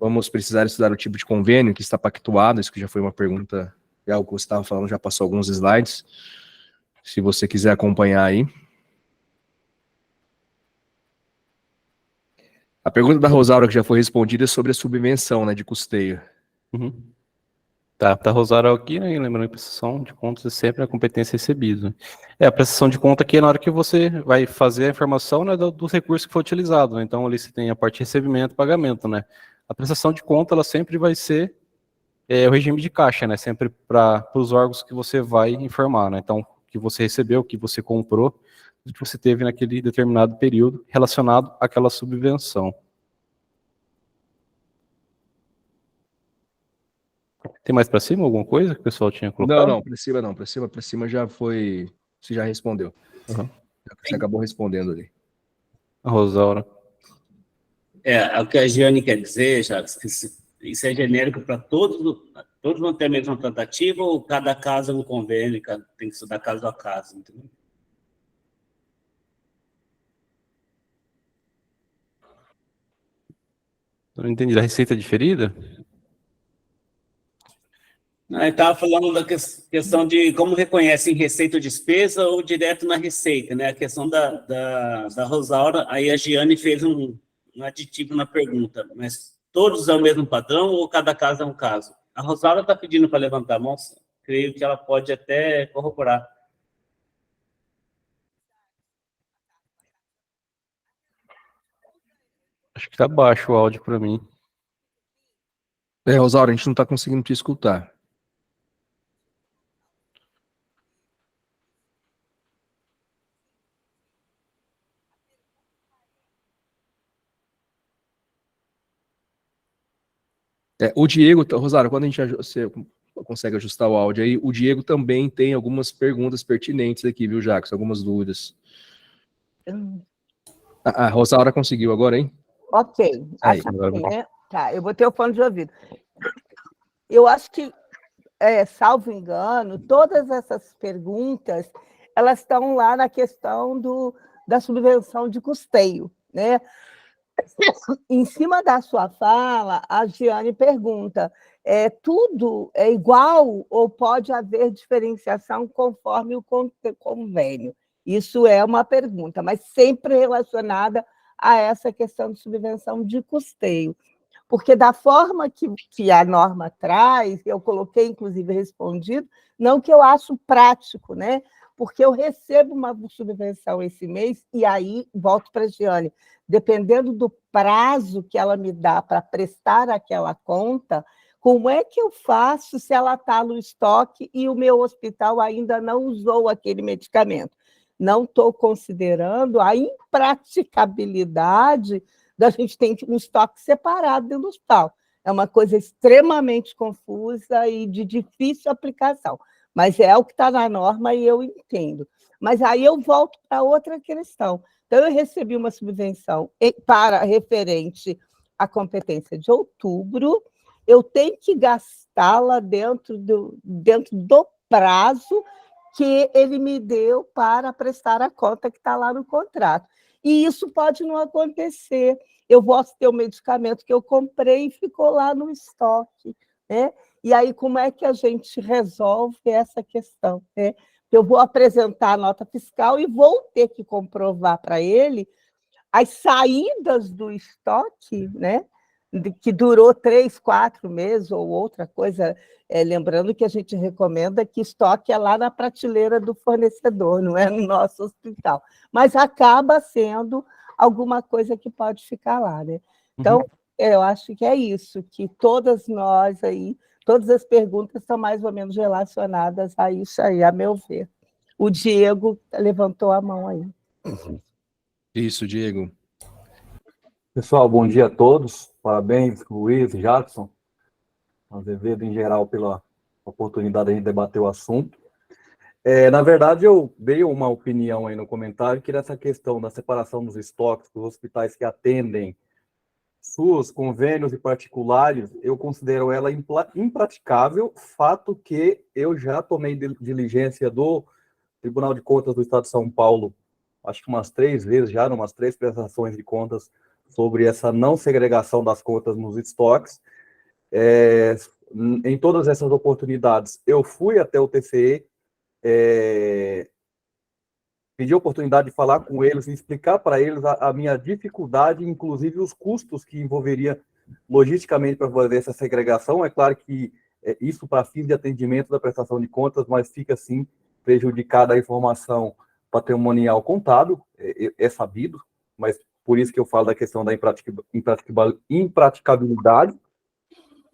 Vamos precisar estudar o tipo de convênio que está pactuado. Isso que já foi uma pergunta, é algo que você estava falando, já passou alguns slides. Se você quiser acompanhar aí. A pergunta da Rosaura, que já foi respondida, é sobre a subvenção, né, de custeio. Tá Rosário aqui, né? Lembrando que a prestação de contas é sempre a competência recebida. A prestação de conta aqui é na hora que você vai fazer a informação, né, do recurso que foi utilizado, né? Então, ali você tem a parte de recebimento e pagamento, né? A prestação de conta, ela sempre vai ser o regime de caixa, né? Sempre para os órgãos que você vai informar, né? Então, o que você recebeu, o que você comprou, o que você teve naquele determinado período relacionado àquela subvenção. Tem mais para cima alguma coisa que o pessoal tinha colocado? Não, para cima não. Para cima já foi... Você já respondeu. Você acabou respondendo ali. A Rosaura. O que a Giane quer dizer, Jacques, que isso é genérico para todos vão ter a mesma tratativa ou cada caso é um convênio, tem que estudar caso a caso, entendeu? Não entendi. Da receita diferida? Ele estava falando da questão de como reconhece em receita ou despesa ou direto na receita, né? A questão da Rosaura, aí a Giane fez um aditivo na pergunta, mas todos é o mesmo padrão ou cada caso é um caso? A Rosaura está pedindo para levantar a mão, creio que ela pode até corroborar. Acho que está baixo o áudio para mim. Rosaura, a gente não está conseguindo te escutar. O Diego, Rosário, quando você consegue ajustar o áudio aí, o Diego também tem algumas perguntas pertinentes aqui, viu, Jacques? Algumas dúvidas. A Rosaura conseguiu agora, hein? Ok. Aí, né? Tá, eu botei o fone de ouvido. Eu acho que, salvo engano, todas essas perguntas, elas estão lá na questão da subvenção de custeio, né? Em cima da sua fala, a Giane pergunta, tudo é igual ou pode haver diferenciação conforme o convênio? Isso é uma pergunta, mas sempre relacionada a essa questão de subvenção de custeio. Porque da forma que a norma traz, eu coloquei, inclusive, respondido, não que eu acho prático, né? Porque eu recebo uma subvenção esse mês, e aí, volto para a Giane, dependendo do prazo que ela me dá para prestar aquela conta, como é que eu faço se ela está no estoque e o meu hospital ainda não usou aquele medicamento? Não estou considerando a impraticabilidade da gente ter um estoque separado dentro do hospital. É uma coisa extremamente confusa e de difícil aplicação, mas é o que está na norma e eu entendo. Mas aí eu volto para outra questão. Então, eu recebi uma subvenção para referente à competência de outubro, eu tenho que gastá-la dentro do prazo que ele me deu para prestar a conta que está lá no contrato. E isso pode não acontecer. Eu posso ter o medicamento que eu comprei e ficou lá no estoque, né? E aí, como é que a gente resolve essa questão, né? Eu vou apresentar a nota fiscal e vou ter que comprovar para ele as saídas do estoque, né? Que durou 3, 4 meses ou outra coisa, lembrando que a gente recomenda que estoque é lá na prateleira do fornecedor, não é no nosso hospital, mas acaba sendo alguma coisa que pode ficar lá, né? Então, eu acho que é isso, que todas nós aí, todas as perguntas estão mais ou menos relacionadas a isso aí, a meu ver. O Diego levantou a mão aí. Isso, Diego. Pessoal, bom dia a todos. Parabéns, Luiz, Jackson, Azevedo em geral, pela oportunidade de a gente debater o assunto. Na verdade, eu dei uma opinião aí no comentário que nessa questão da separação dos estoques dos hospitais que atendem SUS, convênios e particulares, eu considero ela impraticável, fato que eu já tomei diligência do Tribunal de Contas do Estado de São Paulo, acho que umas 3 vezes já, umas 3 prestações de contas, sobre essa não segregação das contas nos estoques. Em todas essas oportunidades, eu fui até o TCE, pedi a oportunidade de falar com eles e explicar para eles a minha dificuldade, inclusive os custos que envolveria logisticamente para fazer essa segregação. É claro que isso para fins de atendimento da prestação de contas, mas fica, sim, prejudicada a informação patrimonial contábil, é sabido, mas por isso que eu falo da questão da impraticabilidade.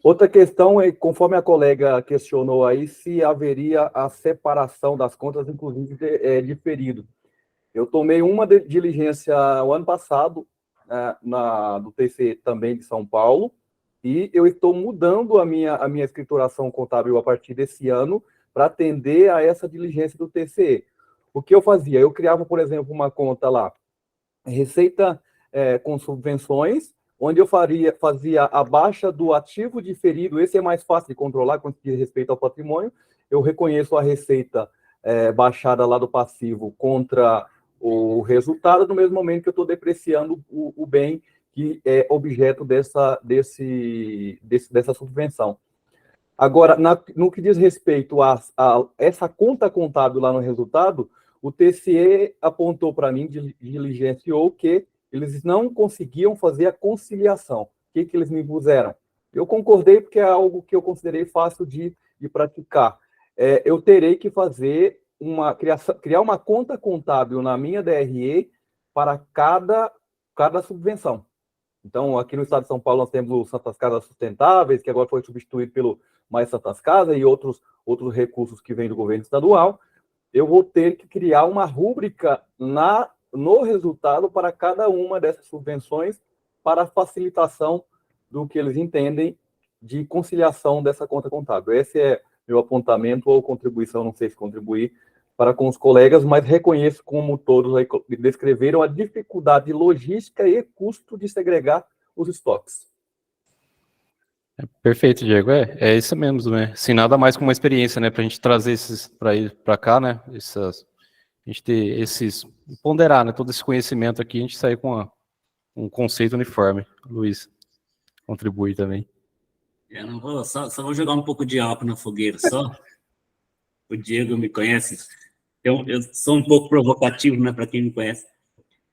Outra questão é, conforme a colega questionou aí, se haveria a separação das contas, inclusive de período. Eu tomei uma diligência o ano passado, do TCE também de São Paulo, e eu estou mudando a minha escrituração contábil a partir desse ano para atender a essa diligência do TCE. O que eu fazia? Eu criava, por exemplo, uma conta lá, receita com subvenções, onde eu fazia a baixa do ativo diferido. Esse é mais fácil de controlar quando diz respeito ao patrimônio. Eu reconheço a receita baixada lá do passivo contra o resultado, no mesmo momento que eu estou depreciando o bem que é objeto dessa subvenção. Agora, no que diz respeito a essa conta contábil lá no resultado, o TCE apontou para mim, diligenciou, que eles não conseguiam fazer a conciliação. O que eles me impuseram? Eu concordei, porque é algo que eu considerei fácil de praticar. Eu terei que fazer criar uma conta contábil na minha DRE para cada subvenção. Então, aqui no estado de São Paulo, nós temos o Santas Casas Sustentáveis, que agora foi substituído pelo Mais Santas Casas, e outros recursos que vêm do governo estadual. Eu vou ter que criar uma rúbrica no resultado para cada uma dessas subvenções, para facilitação do que eles entendem de conciliação dessa conta contábil. Esse é meu apontamento ou contribuição, não sei se contribuir, para com os colegas, mas reconheço, como todos aí descreveram, a dificuldade logística e custo de segregar os estoques. Perfeito, Diego. É isso mesmo, né? Sem nada mais como uma experiência, né? Para a gente trazer esses para cá, né? A gente ter ponderar, né? Todo esse conhecimento aqui, a gente sair com um conceito uniforme. Luiz, contribui também. Eu não vou, só vou jogar um pouco de álcool na fogueira, só. O Diego me conhece. eu sou um pouco provocativo, né, para quem me conhece.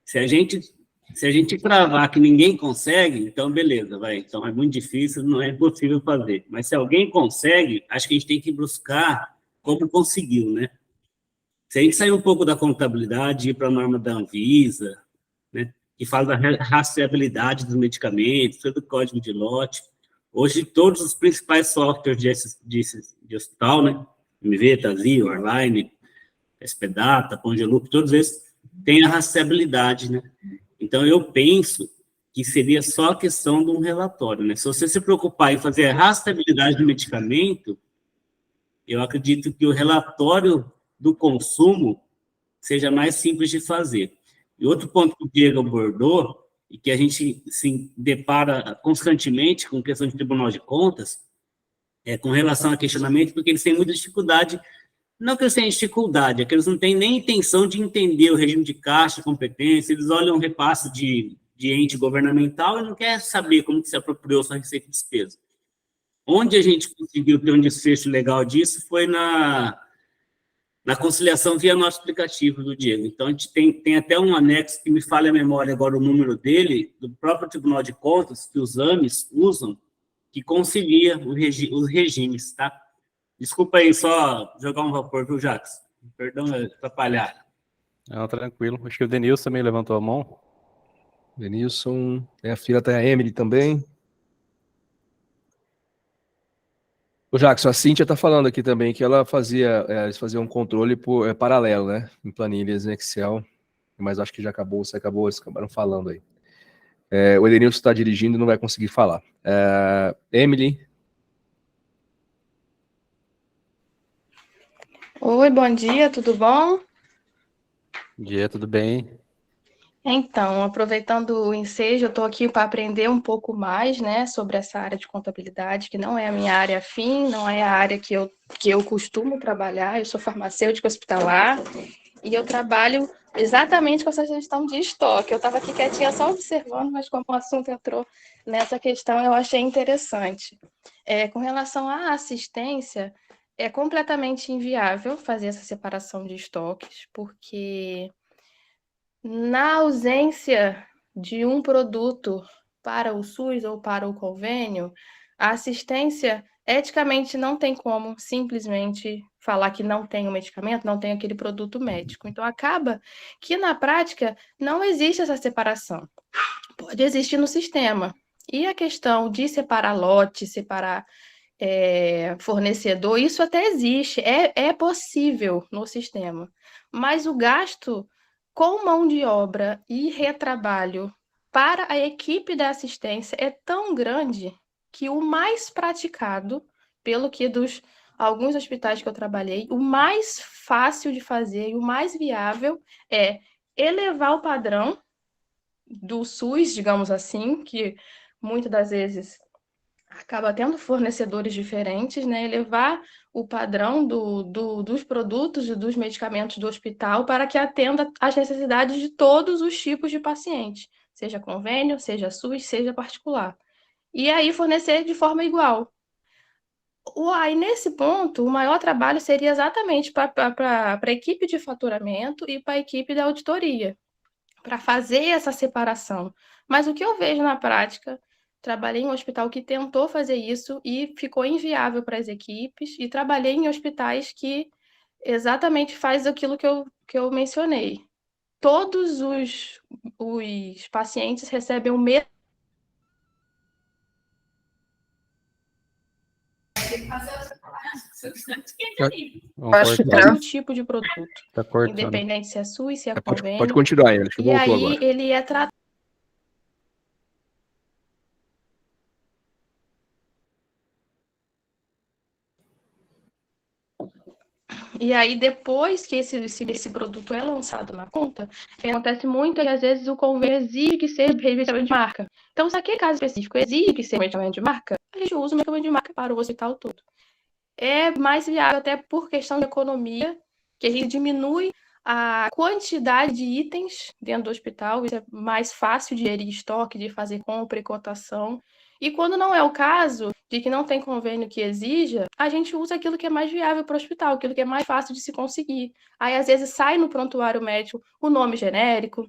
Se a gente cravar que ninguém consegue, então beleza, vai. Então é muito difícil, não é impossível fazer. Mas se alguém consegue, acho que a gente tem que buscar como conseguiu, né? Se a gente sair um pouco da contabilidade, ir para a norma da Anvisa, né, que fala da rastreabilidade dos medicamentos, do código de lote. Hoje, todos os principais softwares de hospital, né, MV, Tazio, Orline, SPData, Pongelup, todos esses têm a rastreabilidade, né? Então, eu penso que seria só a questão de um relatório, né? Se você se preocupar em fazer a rastreabilidade do medicamento, eu acredito que o relatório do consumo seja mais simples de fazer. E outro ponto que o Diego abordou, e que a gente se depara constantemente com questão de Tribunal de Contas, é com relação a questionamento, porque eles têm muita dificuldade, não que eles tenham dificuldade, é que eles não têm nem intenção de entender o regime de caixa, competência, eles olham um repasse de ente governamental e não querem saber como que se apropriou sua receita e despesa. Onde a gente conseguiu ter um desfecho legal disso foi na conciliação via nosso aplicativo do Diego. Então, a gente tem até um anexo que me falha a memória agora o número dele, do próprio Tribunal de Contas, que os AMES usam, que concilia os regimes, tá? Desculpa aí, só jogar um vapor, viu, Jacques? Perdão atrapalhar. Não, tranquilo. Acho que o Denilson também levantou a mão. Denilson, tem a filha, tem a Emily também. O Jackson, a Cíntia está falando aqui também que ela eles faziam um controle paralelo, né? Em planilhas em Excel, mas acho que já acabou, eles acabaram falando aí. O Edenilson está dirigindo e não vai conseguir falar. Emily. Oi, bom dia, tudo bom? Bom dia, tudo bem? Então, aproveitando o ensejo, eu estou aqui para aprender um pouco mais, né, sobre essa área de contabilidade, que não é a minha área afim, não é a área que eu costumo trabalhar. Eu sou farmacêutica hospitalar e eu trabalho exatamente com essa gestão de estoque. Eu estava aqui quietinha só observando, mas como o assunto entrou nessa questão, eu achei interessante. Com relação à assistência, é completamente inviável fazer essa separação de estoques, porque na ausência de um produto para o SUS ou para o convênio, a assistência, eticamente, não tem como simplesmente falar que não tem o medicamento, não tem aquele produto médico. Então, acaba que, na prática, não existe essa separação. Pode existir no sistema. E a questão de separar lote, separar fornecedor, isso até existe, é possível no sistema. Mas o gasto com mão de obra e retrabalho para a equipe da assistência é tão grande que o mais praticado, pelo que dos alguns hospitais que eu trabalhei, o mais fácil de fazer e o mais viável é elevar o padrão do SUS, digamos assim, que muitas das vezes acaba tendo fornecedores diferentes, né? Elevar o padrão dos produtos e dos medicamentos do hospital para que atenda às necessidades de todos os tipos de pacientes, seja convênio, seja SUS, seja particular. E aí fornecer de forma igual. Aí, nesse ponto, o maior trabalho seria exatamente para a equipe de faturamento e para a equipe da auditoria, para fazer essa separação. Mas o que eu vejo na prática, trabalhei em um hospital que tentou fazer isso e ficou inviável para as equipes, e trabalhei em hospitais que exatamente faz aquilo que eu mencionei. Todos os pacientes recebem o mesmo tipo de produto, Tá cortando. independente se é SUS, se é convênio. Pode continuar, ele E voltou aí agora. ele é tratado. E aí, depois que esse produto é lançado na conta, acontece muito que, às vezes, o convênio exige que seja medicamento de marca. Então, se aquele caso específico exige que seja medicamento de marca, a gente usa o medicamento de marca para o hospital todo. É mais viável, até por questão de economia, que a gente diminui a quantidade de itens dentro do hospital, isso é mais fácil de gerir estoque, de fazer compra e cotação, E quando não é o caso, de que não tem convênio que exija, a gente usa aquilo que é mais viável para o hospital, aquilo que é mais fácil de se conseguir. Aí, às vezes, sai no prontuário médico o nome genérico,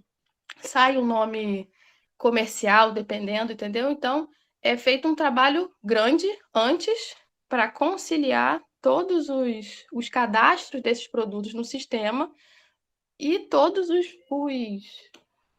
sai o nome comercial, dependendo, entendeu? Então, é feito um trabalho grande antes para conciliar todos os cadastros desses produtos no sistema e todos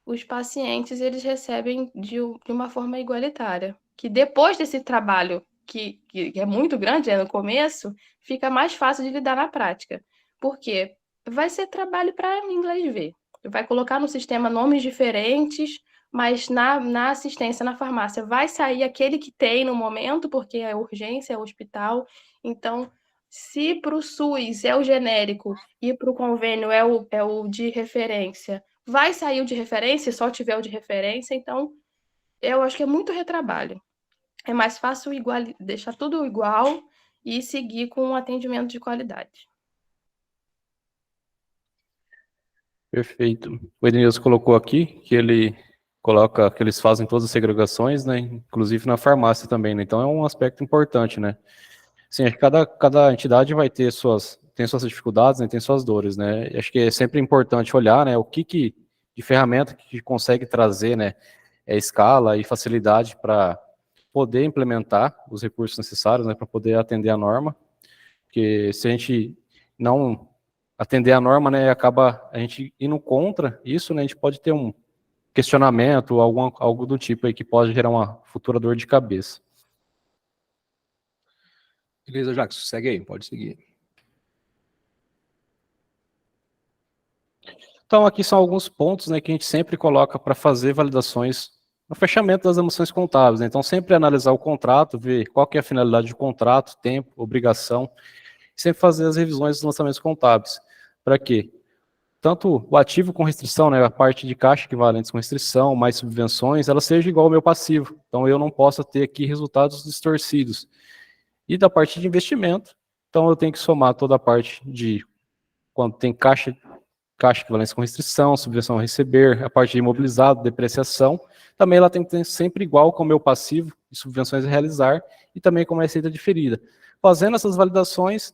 os pacientes eles recebem de uma forma igualitária. Que depois desse trabalho, que é muito grande, no começo, fica mais fácil de lidar na prática. Por quê? Vai ser trabalho para inglês ver. Vai colocar no sistema nomes diferentes, mas na assistência, na farmácia, vai sair aquele que tem no momento, porque é urgência, é hospital. Então, se para o SUS é o genérico e para o convênio é o de referência, vai sair o de referência, só tiver o de referência, então eu acho que é muito retrabalho. É mais fácil deixar tudo igual e seguir com um atendimento de qualidade. Perfeito. O Edenilson colocou aqui que eles fazem todas as segregações, né? Inclusive na farmácia também, né? Então é um aspecto importante, né? Sim, acho que cada entidade vai ter tem suas dificuldades, né? Tem suas dores, né? Acho que é sempre importante olhar, né? O que de ferramenta que consegue trazer, né? Escala e facilidade para poder implementar os recursos necessários, né? Para poder atender a norma. Porque se a gente não atender a norma, né, acaba a gente indo contra isso, né, a gente pode ter um questionamento, algo do tipo aí que pode gerar uma futura dor de cabeça. Beleza, Jacques, segue aí, pode seguir. Então, aqui são alguns pontos, né, que a gente sempre coloca para fazer validações no fechamento das emoções contábeis, né? Então, sempre analisar o contrato, ver qual que é a finalidade do contrato, tempo, obrigação, e sempre fazer as revisões dos lançamentos contábeis. Para quê? Tanto o ativo com restrição, né, a parte de caixa equivalentes com restrição, mais subvenções, ela seja igual ao meu passivo. Então, eu não posso ter aqui resultados distorcidos. E da parte de investimento, então eu tenho que somar toda a parte de quando tem caixa equivalência com restrição, subvenção a receber, a parte de imobilizado, depreciação, também ela tem que ter sempre igual com o meu passivo de subvenções a realizar e também com a receita diferida. Fazendo essas validações,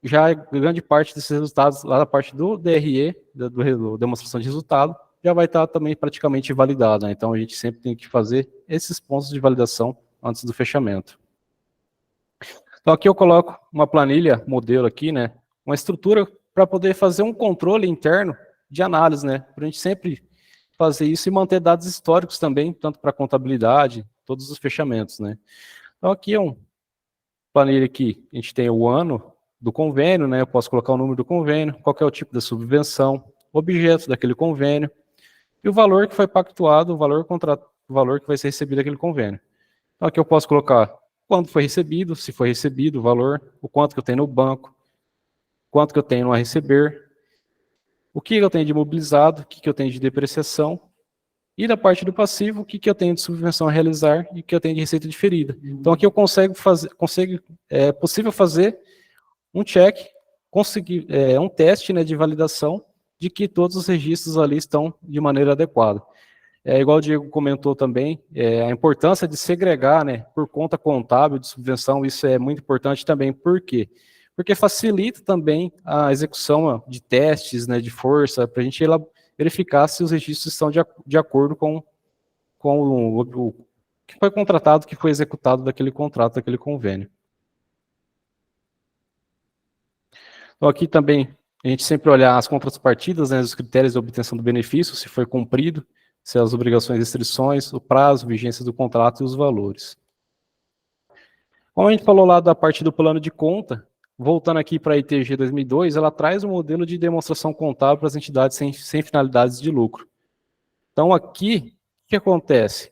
já grande parte desses resultados, lá da parte do DRE, do demonstração de resultado, já vai estar também praticamente validado, né? Então a gente sempre tem que fazer esses pontos de validação antes do fechamento. Então aqui eu coloco uma planilha, modelo aqui, né? Uma estrutura para poder fazer um controle interno de análise, né? Para a gente sempre fazer isso e manter dados históricos também, tanto para contabilidade, todos os fechamentos, né? Então aqui é uma planilha aqui, a gente tem o ano do convênio, né? Eu posso colocar o número do convênio, qual é o tipo da subvenção, o objeto daquele convênio e o valor que foi pactuado, o valor que vai ser recebido daquele convênio. Então aqui eu posso colocar quando foi recebido, se foi recebido, o valor, o quanto que eu tenho no banco, quanto que eu tenho a receber, o que eu tenho de imobilizado, o que eu tenho de depreciação, e da parte do passivo, o que eu tenho de subvenção a realizar e o que eu tenho de receita diferida. Então aqui eu é possível fazer um check, um teste, né, de validação de que todos os registros ali estão de maneira adequada. Igual o Diego comentou também, a importância de segregar, né, por conta contábil de subvenção, isso é muito importante também. Por quê? Porque facilita também a execução de testes, né, de força, para a gente verificar se os registros estão de acordo com o que foi contratado, que foi executado daquele contrato, daquele convênio. Então aqui também a gente sempre olhar as contrapartidas, né, os critérios de obtenção do benefício, se foi cumprido, se as obrigações e restrições, o prazo, vigência do contrato e os valores. Como a gente falou lá da parte do plano de conta, voltando aqui para a ITG 2002, ela traz um modelo de demonstração contábil para as entidades sem finalidades de lucro. Então aqui, o que acontece?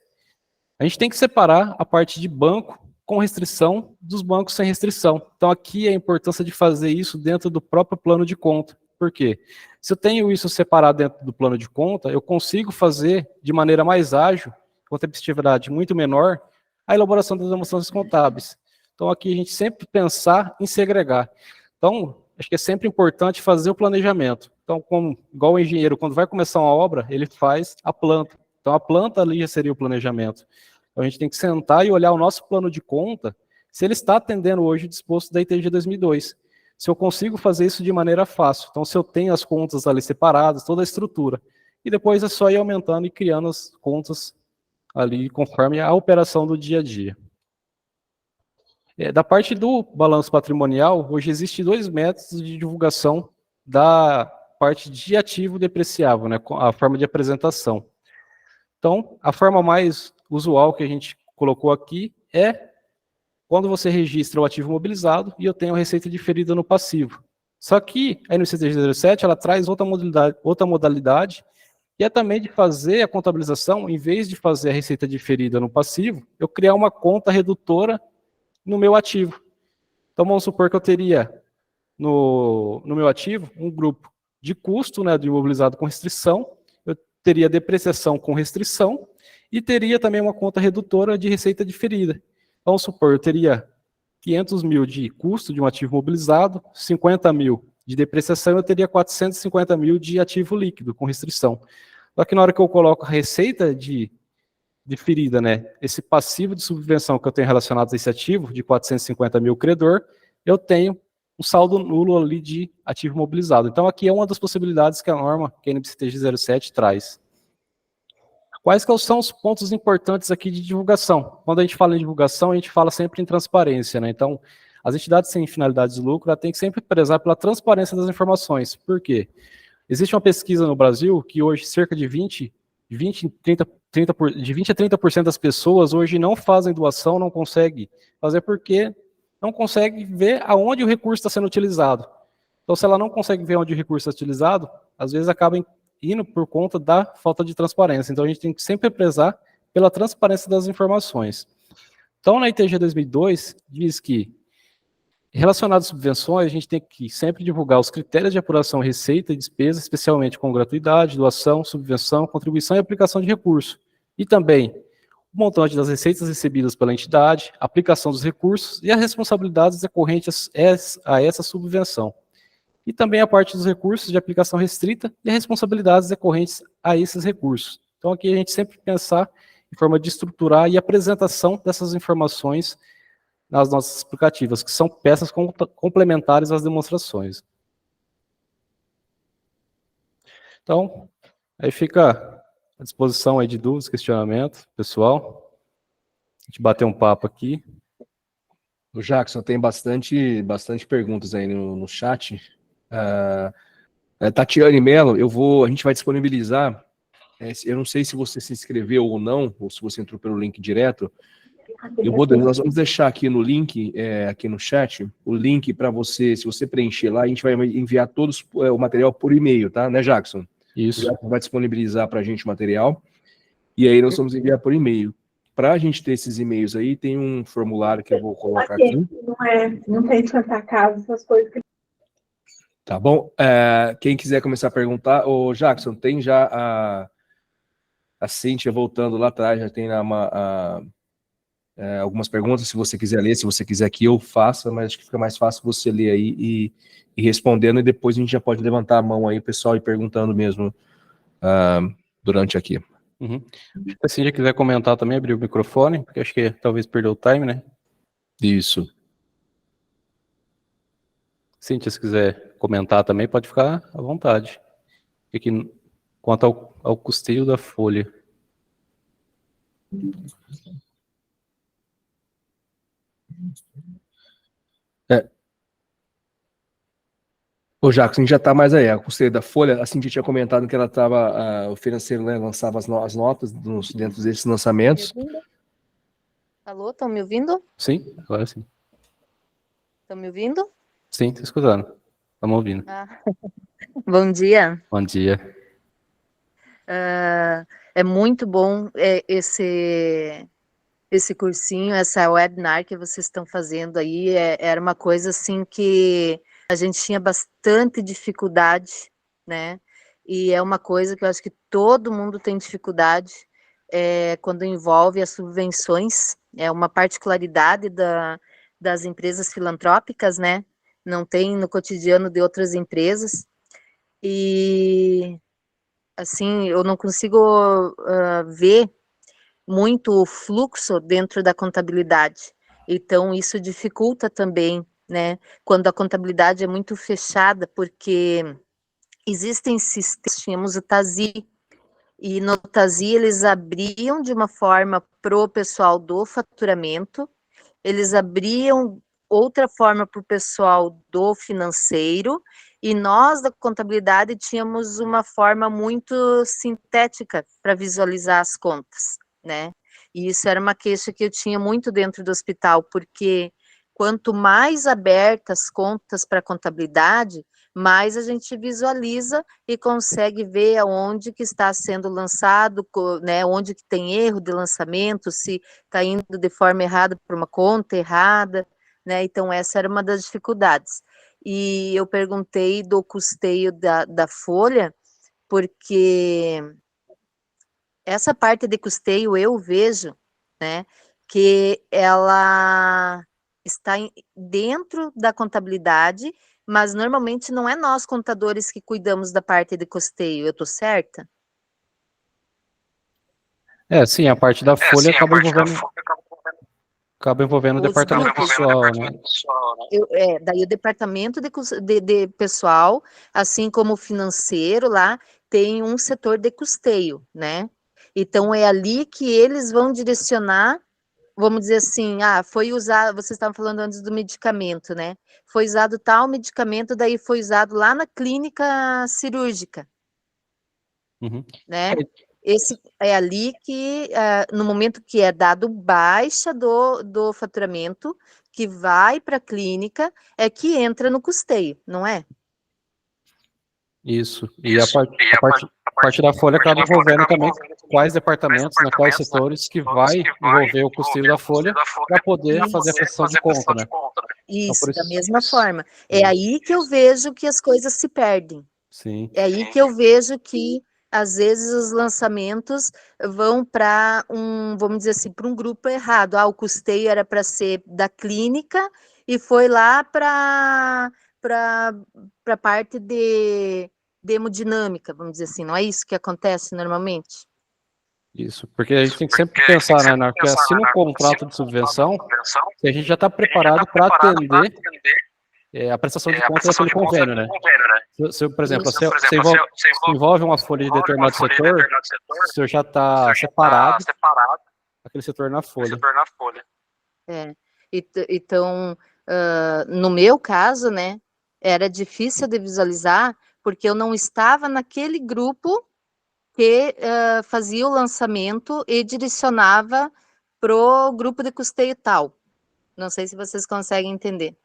A gente tem que separar a parte de banco com restrição dos bancos sem restrição. Então aqui é a importância de fazer isso dentro do próprio plano de conta. Por quê? Se eu tenho isso separado dentro do plano de conta, eu consigo fazer de maneira mais ágil, com tempestividade muito menor, a elaboração das demonstrações contábeis. Então aqui a gente sempre pensar em segregar. Então, acho que é sempre importante fazer o planejamento. Então, igual o engenheiro, quando vai começar uma obra, ele faz a planta. Então a planta ali já seria o planejamento. Então, a gente tem que sentar e olhar o nosso plano de conta, se ele está atendendo hoje o disposto da ITG 2002. Se eu consigo fazer isso de maneira fácil. Então, se eu tenho as contas ali separadas, toda a estrutura. E depois é só ir aumentando e criando as contas ali conforme a operação do dia a dia. Da parte do balanço patrimonial, hoje existem 2 métodos de divulgação da parte de ativo depreciável, né, a forma de apresentação. Então, a forma mais usual que a gente colocou aqui é quando você registra o ativo mobilizado e eu tenho a receita diferida no passivo. Só que a NCT 07 ela traz outra modalidade e é também de fazer a contabilização, em vez de fazer a receita diferida no passivo, eu criar uma conta redutora no meu ativo. Então, vamos supor que eu teria no meu ativo um grupo de custo, né, do imobilizado com restrição, eu teria depreciação com restrição e teria também uma conta redutora de receita diferida. Vamos supor, eu teria 500 mil de custo de um ativo mobilizado, 50 mil de depreciação, eu teria 450 mil de ativo líquido com restrição. Só que na hora que eu coloco a receita diferida, né, esse passivo de subvenção que eu tenho relacionado a esse ativo, de 450 mil credor, eu tenho um saldo nulo ali de ativo mobilizado. Então, aqui é uma das possibilidades que a norma, que a NBCT 07 traz. Quais que são os pontos importantes aqui de divulgação? Quando a gente fala em divulgação, a gente fala sempre em transparência, né? Então, as entidades sem finalidade de lucro, ela tem que sempre prezar pela transparência das informações. Por quê? Existe uma pesquisa no Brasil que hoje cerca de 20 a 30% das pessoas hoje não fazem doação, não consegue fazer porque não consegue ver aonde o recurso está sendo utilizado. Então, se ela não consegue ver onde o recurso está utilizado, às vezes acaba indo por conta da falta de transparência. Então, a gente tem que sempre prezar pela transparência das informações. Então, na ITG 2002, diz que, relacionado às subvenções, a gente tem que sempre divulgar os critérios de apuração, receita e despesa, especialmente com gratuidade, doação, subvenção, contribuição e aplicação de recurso. E também o montante das receitas recebidas pela entidade, a aplicação dos recursos e as responsabilidades decorrentes a essa subvenção. E também a parte dos recursos de aplicação restrita e as responsabilidades decorrentes a esses recursos. Então, aqui a gente sempre pensar em forma de estruturar e apresentação dessas informações nas nossas explicativas, que são peças complementares às demonstrações. Então, aí fica à disposição aí de dúvidas, questionamentos, pessoal. A gente bater um papo aqui. O Jackson, tem bastante perguntas aí no chat. Tatiane Mello, a gente vai disponibilizar, eu não sei se você se inscreveu ou não, ou se você entrou pelo link direto, nós vamos deixar aqui no link, aqui no chat, o link para você, se você preencher lá, a gente vai enviar todos o material por e-mail, tá? Né, Jackson? Isso. O Jackson vai disponibilizar para a gente o material, e aí nós vamos enviar por e-mail. Para a gente ter esses e-mails aí, tem um formulário que eu vou colocar aqui. Não tem Santa Casa, essas coisas que... Tá bom? Quem quiser começar a perguntar, ô Jackson, tem já a Cíntia voltando lá atrás, já tem algumas perguntas, se você quiser ler, se você quiser que eu faça, mas acho que fica mais fácil você ler aí e respondendo, e depois a gente já pode levantar a mão aí, o pessoal, e perguntando mesmo durante aqui. Uhum. Se a Cíntia quiser comentar também, abrir o microfone, porque acho que talvez perdeu o time, né? Isso. Cíntia, se quiser comentar também, pode ficar à vontade. Aqui, quanto ao custeio da folha. O Jackson já está mais aí, a custeio da folha, a Cintia tinha comentado que ela estava, o financeiro, né, lançava as notas dentro desses lançamentos. Alô, estão me ouvindo? Sim, agora sim. Estão me ouvindo? Sim, estou escutando. Estamos ouvindo. Bom dia. Bom dia. É muito bom esse cursinho, essa webinar que vocês estão fazendo aí. Era uma coisa assim que a gente tinha bastante dificuldade, né? E é uma coisa que eu acho que todo mundo tem dificuldade quando envolve as subvenções. É uma particularidade das empresas filantrópicas, né? Não tem no cotidiano de outras empresas. E, assim, eu não consigo ver muito fluxo dentro da contabilidade. Então, isso dificulta também, né? Quando a contabilidade é muito fechada, porque existem sistemas, tínhamos o TASI, e no TASI eles abriam de uma forma para o pessoal do faturamento, eles abriam outra forma para o pessoal do financeiro, e nós da contabilidade tínhamos uma forma muito sintética para visualizar as contas, né? E isso era uma queixa que eu tinha muito dentro do hospital, porque quanto mais abertas contas para a contabilidade, mais a gente visualiza e consegue ver aonde que está sendo lançado, né, onde que tem erro de lançamento, se está indo de forma errada para uma conta errada, né? Então, essa era uma das dificuldades. E eu perguntei do custeio da folha, porque essa parte de custeio eu vejo, né, que ela está dentro da contabilidade, mas normalmente não é nós contadores que cuidamos da parte de custeio, eu estou certa? Sim, a parte da folha acaba envolvendo o Os departamento grupos. pessoal, né? Daí o departamento de pessoal, assim como o financeiro lá, tem um setor de custeio, né? Então, é ali que eles vão direcionar, vamos dizer assim, foi usado, vocês estavam falando antes do medicamento, né? Foi usado tal medicamento, daí foi usado lá na clínica cirúrgica, Uhum. né? Esse é ali que, no momento que é dado baixa do faturamento, que vai para a clínica, é que entra no custeio, não é? Isso. E a parte da folha acaba envolvendo também quais departamentos, né, quais setores que vai envolver o custeio da folha para poder fazer a prestação de conta, né? Isso, da mesma forma. É aí que eu vejo que as coisas se perdem. Sim. É aí que eu vejo que, às vezes, os lançamentos vão para vamos dizer assim, para um grupo errado. O custeio era para ser da clínica e foi lá para a parte de hemodinâmica, vamos dizer assim. Não é isso que acontece normalmente? Isso, porque a gente tem que sempre pensar, né, na que assina um contrato de subvenção, se a gente já está preparado para atender a prestação de contas daquele convênio, né? Por exemplo, se envolve uma folha de determinado setor, o senhor já está separado aquele setor na folha. Então, no meu caso, né, era difícil de visualizar, porque eu não estava naquele grupo que fazia o lançamento e direcionava para o grupo de custeio tal. Não sei se vocês conseguem entender.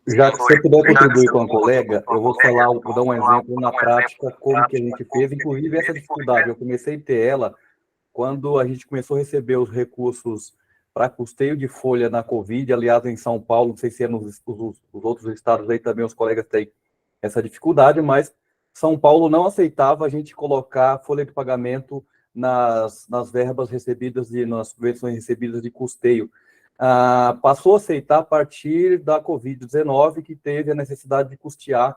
Já que você puder contribuir com a colega, eu vou dar um exemplo na prática, como que a gente fez, inclusive essa dificuldade, eu comecei a ter ela quando a gente começou a receber os recursos para custeio de folha na Covid, aliás, em São Paulo, não sei se é nos outros estados aí também, os colegas têm essa dificuldade, mas São Paulo não aceitava a gente colocar folha de pagamento nas verbas recebidas, nas subvenções recebidas de custeio. Passou a aceitar a partir da Covid-19, que teve a necessidade de custear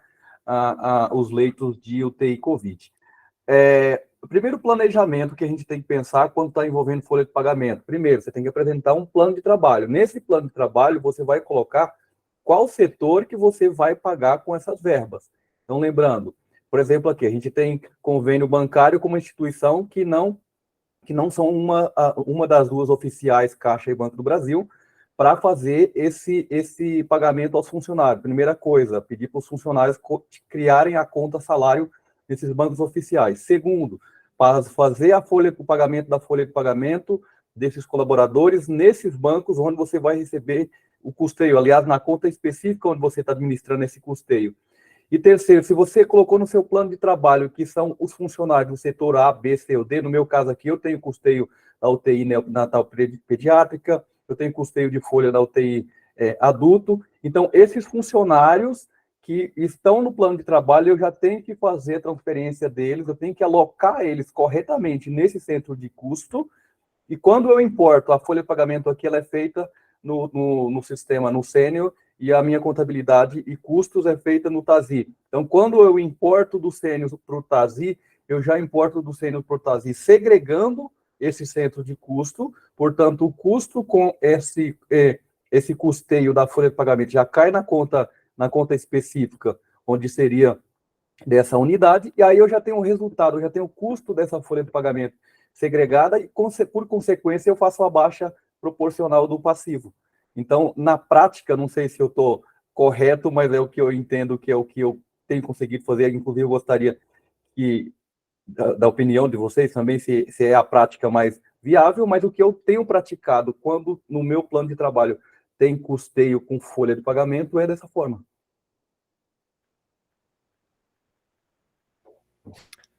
os leitos de UTI Covid. O primeiro planejamento que a gente tem que pensar quando está envolvendo folha de pagamento. Primeiro, você tem que apresentar um plano de trabalho. Nesse plano de trabalho, você vai colocar qual setor que você vai pagar com essas verbas. Então, lembrando, por exemplo, aqui, a gente tem convênio bancário como instituição que não são uma das duas oficiais, Caixa e Banco do Brasil, para fazer esse pagamento aos funcionários. Primeira coisa, pedir para os funcionários criarem a conta salário desses bancos oficiais. Segundo, para fazer o pagamento da folha de pagamento desses colaboradores nesses bancos onde você vai receber o custeio, aliás, na conta específica onde você está administrando esse custeio. E terceiro, se você colocou no seu plano de trabalho que são os funcionários do setor A, B, C ou D, no meu caso aqui, eu tenho custeio da UTI neonatal pediátrica, eu tenho custeio de folha da UTI adulto, então esses funcionários que estão no plano de trabalho, eu já tenho que fazer a transferência deles, eu tenho que alocar eles corretamente nesse centro de custo, e quando eu importo a folha de pagamento aqui, ela é feita no sistema, no Sênior, e a minha contabilidade e custos é feita no TASI. Então, quando eu importo do Sênior para o TASI, eu já importo do Centro Protasi segregando esse centro de custo, portanto, o custo com esse custeio da folha de pagamento já cai na conta específica, onde seria dessa unidade, e aí eu já tenho o resultado, eu já tenho o custo dessa folha de pagamento segregada, e por consequência eu faço a baixa proporcional do passivo. Então, na prática, não sei se eu estou correto, mas é o que eu entendo que é o que eu tenho conseguido fazer, inclusive eu gostaria da opinião de vocês também, se é a prática mais viável, mas o que eu tenho praticado quando no meu plano de trabalho tem custeio com folha de pagamento é dessa forma.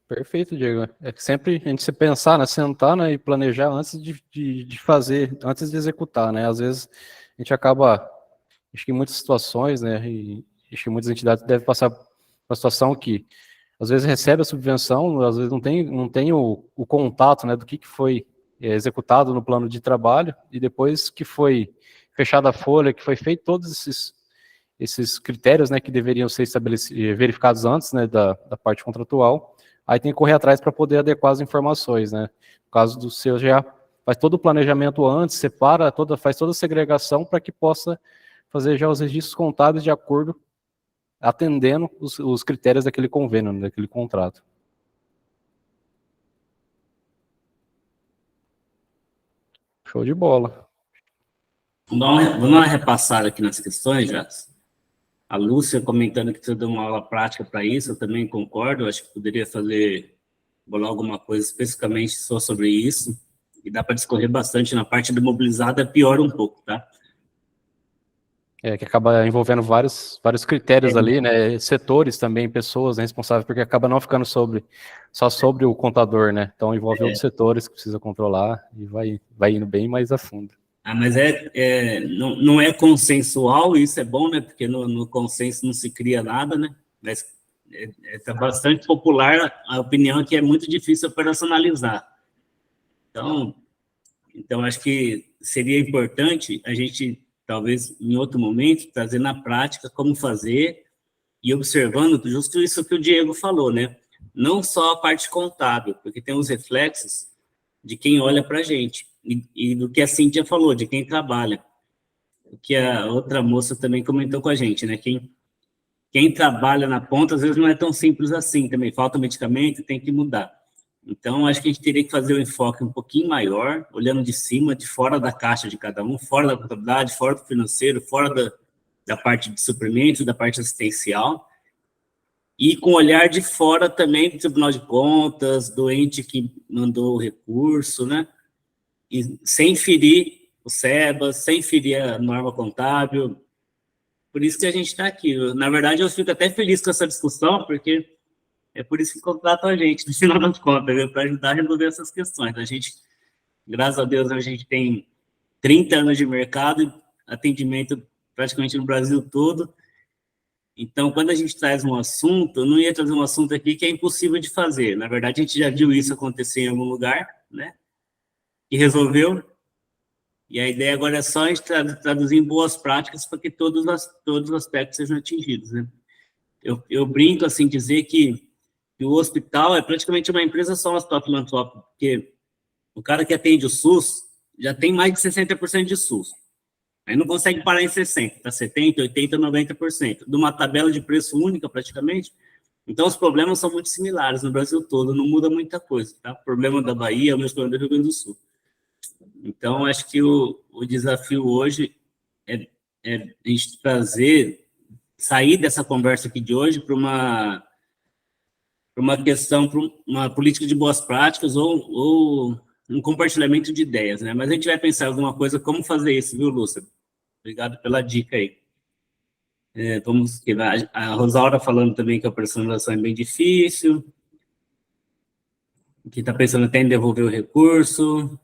Perfeito, Diego. É que sempre a gente se pensar, né, sentar, né, e planejar antes de fazer, antes de executar, né? Às vezes a gente acaba, acho que em muitas situações, né, e acho que muitas entidades devem passar por uma situação que às vezes recebe a subvenção, às vezes não tem o contato, né, do que foi executado no plano de trabalho, e depois que foi fechada a folha, que foi feito todos esses critérios, né, que deveriam ser verificados antes, né, da parte contratual. Aí tem que correr atrás para poder adequar as informações, né? No caso do seu, já faz todo o planejamento antes, separa, faz toda a segregação para que possa fazer já os registros contábeis de acordo, atendendo os critérios daquele convênio, daquele contrato. Show de bola. Vamos dar uma repassada aqui nas questões, Jacques. A Lúcia comentando que você deu uma aula prática para isso, eu também concordo, eu acho que poderia bolar alguma coisa especificamente só sobre isso, e dá para discorrer bastante na parte do mobilizado, piora um pouco, tá? Que acaba envolvendo vários critérios ali, né, setores também, pessoas, né, responsáveis, porque acaba não ficando só sobre o contador, né, então envolve outros setores que precisa controlar, e vai indo bem mais a fundo. Mas não é consensual, isso é bom, né? Porque no consenso não se cria nada, né? Mas tá bastante popular a opinião é que é muito difícil operacionalizar. Então acho que seria importante a gente, talvez, em outro momento, trazer na prática como fazer e observando justo isso que o Diego falou, né? Não só a parte contábil, porque tem os reflexos de quem olha para a gente. E do que a Cíntia falou, de quem trabalha. O que a outra moça também comentou com a gente, né? Quem trabalha na ponta, às vezes não é tão simples assim também. Falta medicamento, tem que mudar. Então, acho que a gente teria que fazer um enfoque um pouquinho maior, olhando de cima, de fora da caixa de cada um, fora da contabilidade, fora do financeiro, fora da parte de suprimentos, da parte assistencial, e com olhar de fora também do Tribunal de Contas, do ente que mandou o recurso, né? E sem ferir o SEBA, sem ferir a norma contábil. Por isso que a gente está aqui. Na verdade, eu fico até feliz com essa discussão, porque é por isso que contratam a gente, no final das contas, para ajudar a resolver essas questões. A gente, graças a Deus, a gente tem 30 anos de mercado, atendimento praticamente no Brasil todo. Então, quando a gente traz um assunto, eu não ia trazer um assunto aqui que é impossível de fazer. Na verdade, a gente já viu isso acontecer em algum lugar, né? E resolveu. E a ideia agora é só a gente traduzir em boas práticas para que todos os aspectos sejam atingidos, né? Eu brinco, assim, dizer que o hospital é praticamente uma empresa só, um hospital filantrópico, porque o cara que atende o SUS já tem mais de 60% de SUS. Aí não consegue parar em 60%, está 70%, 80%, 90%, de uma tabela de preço única, praticamente. Então, os problemas são muito similares no Brasil todo, não muda muita coisa, tá? O problema da Bahia é o mesmo problema do Rio Grande do Sul. Então, acho que o desafio hoje é a gente sair dessa conversa aqui de hoje para uma questão, para uma política de boas práticas ou um compartilhamento de ideias, né? Mas a gente vai pensar alguma coisa, como fazer isso, viu, Lúcia? Obrigado pela dica aí. A Rosaura falando também que a personalização é bem difícil, que está pensando até em devolver o recurso.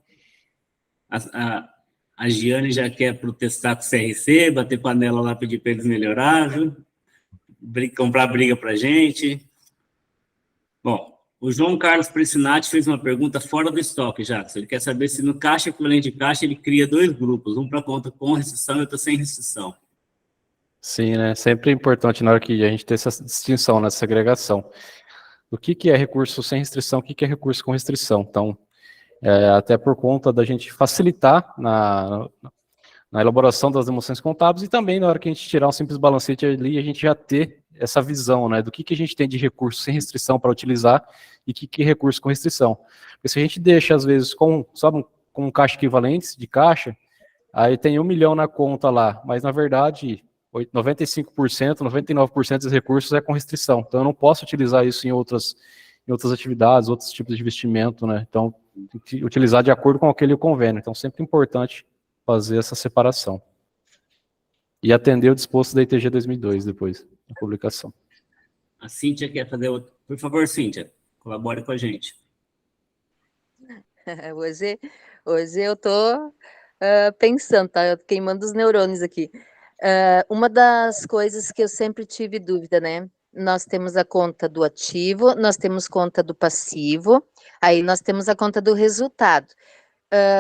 A Giane já quer protestar com o CRC, bater panela lá, pedir para eles melhorar, viu? Comprar briga para a gente. Bom, o João Carlos Precinati fez uma pergunta fora do estoque, Jacques. Ele quer saber se no caixa equivalente de caixa ele cria dois grupos, um para conta com restrição e outro sem restrição. Sim, né? Sempre é importante na hora que a gente ter essa distinção, nessa segregação. do que é recurso sem restrição, o que é recurso com restrição. Então, até por conta da gente facilitar na elaboração das demonstrações contábeis e também na hora que a gente tirar um simples balancete ali, a gente já ter essa visão, né, do que a gente tem de recurso sem restrição para utilizar e que é recurso com restrição. Porque se a gente deixa, às vezes, com caixa equivalentes de caixa, aí tem 1 milhão na conta lá, mas na verdade 95%, 99% dos recursos é com restrição. Então eu não posso utilizar isso em outras atividades, outros tipos de investimento, né? Então tem que utilizar de acordo com aquele convênio. Então sempre é importante fazer essa separação. E atender o disposto da ITG 2002 depois da publicação. A Cíntia quer fazer outro. Por favor, Cíntia, colabore com a gente. Hoje eu estou pensando, tá? Queimando os neurônios aqui. Uma das coisas que eu sempre tive dúvida, né? Nós temos a conta do ativo, nós temos conta do passivo, aí nós temos a conta do resultado.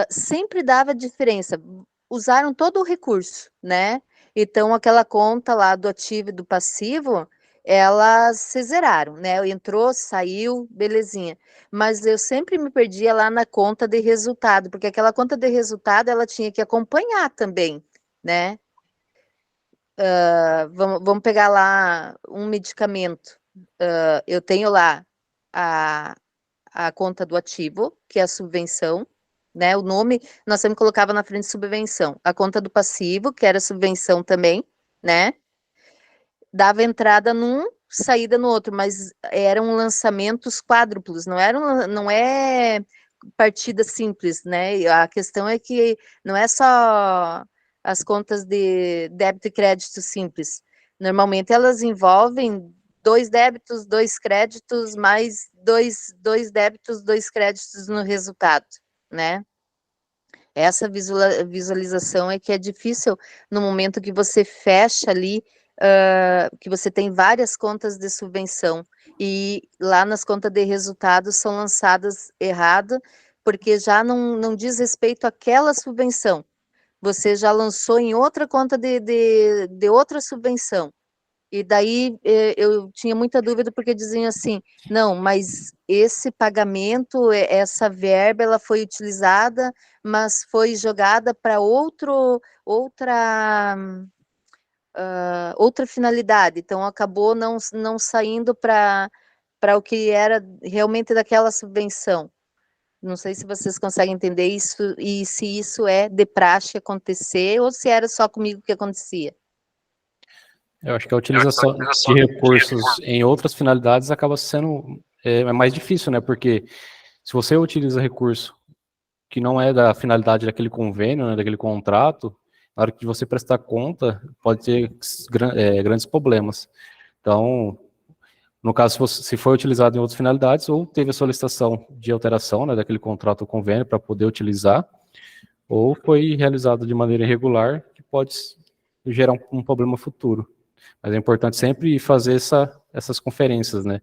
Sempre dava diferença, usaram todo o recurso, né? Então, aquela conta lá do ativo e do passivo, elas se zeraram, né? Entrou, saiu, belezinha. Mas eu sempre me perdia lá na conta de resultado, porque aquela conta de resultado, ela tinha que acompanhar também, né? Vamos pegar lá um medicamento. Eu tenho lá a conta do ativo, que é a subvenção, né? O nome, nós sempre colocava na frente subvenção. A conta do passivo, que era subvenção também, né? Dava entrada num, saída no outro, mas eram lançamentos quádruplos, não é partida simples, né? A questão é que não é só as contas de débito e crédito simples. Normalmente elas envolvem 2 débitos, 2 créditos, mais 2 débitos, 2 créditos no resultado, né? Essa visualização é que é difícil no momento que você fecha ali, que você tem várias contas de subvenção, e lá nas contas de resultados são lançadas errado, porque já não diz respeito àquela subvenção. Você já lançou em outra conta de outra subvenção. E daí eu tinha muita dúvida, porque diziam assim, não, mas esse pagamento, essa verba, ela foi utilizada, mas foi jogada para outra finalidade, então acabou não saindo para o que era realmente daquela subvenção. Não sei se vocês conseguem entender isso, e se isso é de praxe acontecer, ou se era só comigo que acontecia. Eu acho que a utilização de recursos em outras finalidades acaba sendo mais difícil, né? Porque se você utiliza recurso que não é da finalidade daquele convênio, né, daquele contrato, na hora que você prestar conta, pode ter grandes problemas. Então, no caso, se foi utilizado em outras finalidades, ou teve a solicitação de alteração, né, daquele contrato ou convênio para poder utilizar, ou foi realizado de maneira irregular, que pode gerar um problema futuro. Mas é importante sempre fazer essas conferências, né,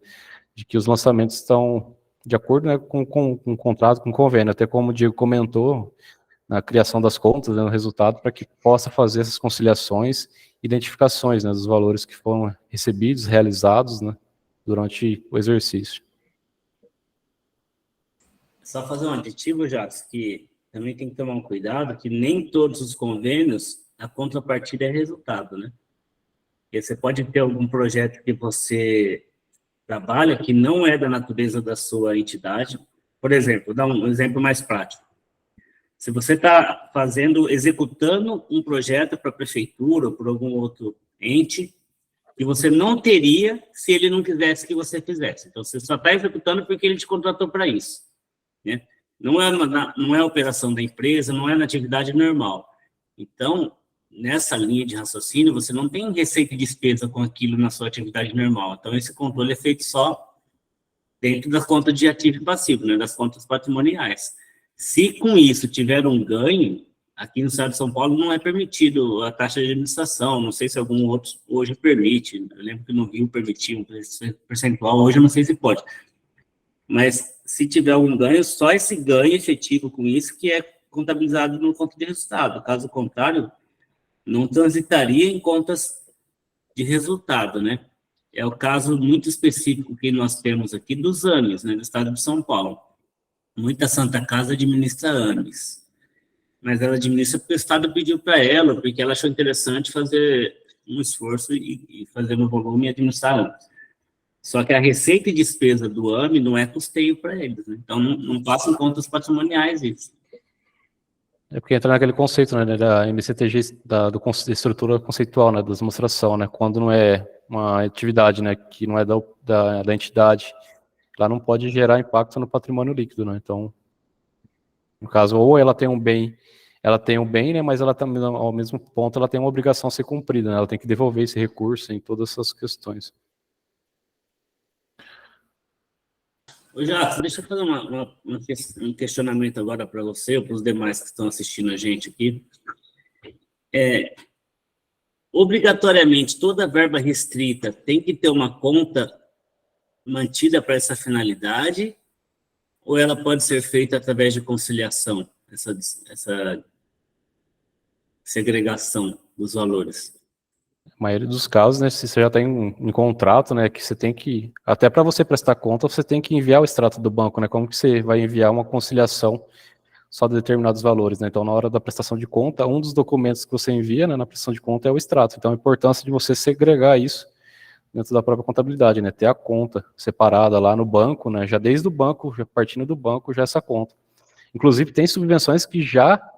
de que os lançamentos estão de acordo, né, com o contrato, com o convênio, até como o Diego comentou, na criação das contas, né, no resultado, para que possa fazer essas conciliações, identificações, né, dos valores que foram recebidos, realizados, né, durante o exercício. Só fazer um aditivo, Jacques, que também tem que tomar um cuidado, que nem todos os convênios, a contrapartida é resultado, né? Porque você pode ter algum projeto que você trabalha que não é da natureza da sua entidade. Por exemplo, vou dar um exemplo mais prático. Se você está executando um projeto para a prefeitura ou por algum outro ente, que você não teria se ele não quisesse que você fizesse. Então, você só está executando porque ele te contratou para isso, né? Não é a operação da empresa, não é na atividade normal. Então, nessa linha de raciocínio, você não tem receita e despesa com aquilo na sua atividade normal. Então, esse controle é feito só dentro das contas de ativo e passivo, né, das contas patrimoniais. Se com isso tiver um ganho, aqui no estado de São Paulo não é permitido a taxa de administração, não sei se algum outro hoje permite, eu lembro que no Rio permitia um percentual, hoje eu não sei se pode. Mas se tiver algum ganho, só esse ganho efetivo com isso que é contabilizado no conta de resultado. Caso contrário, não transitaria em contas de resultado, né? é o caso muito específico que nós temos aqui dos AMES, né, do estado de São Paulo. Muita Santa Casa administra AMES, mas ela administra porque o estado pediu para ela, porque ela achou interessante fazer um esforço e fazer no volume e administrar AMES. Só que a receita e despesa do AME não é custeio para eles, né? Então não passa em contas patrimoniais isso. É porque entra naquele conceito, né, da MCTG, da estrutura conceitual, né, da demonstração, né, quando não é uma atividade, né, que não é da entidade, ela não pode gerar impacto no patrimônio líquido, né, então, no caso, ou ela tem um bem, né, mas ela também, ao mesmo ponto, ela tem uma obrigação a ser cumprida, né, ela tem que devolver esse recurso em todas essas questões. Ô, Jacques, deixa eu fazer um questionamento agora para você ou para os demais que estão assistindo a gente aqui. Obrigatoriamente, toda verba restrita tem que ter uma conta mantida para essa finalidade, ou ela pode ser feita através de conciliação, essa segregação dos valores? A maioria dos casos, né, se você já tem um contrato, né, que você tem que, até para você prestar conta, você tem que enviar o extrato do banco, né, como que você vai enviar uma conciliação só de determinados valores, né, então na hora da prestação de conta, um dos documentos que você envia, né, na prestação de conta é o extrato, então a importância de você segregar isso dentro da própria contabilidade, né, ter a conta separada lá no banco, né, já desde o banco, já partindo do banco, já essa conta. Inclusive tem subvenções que já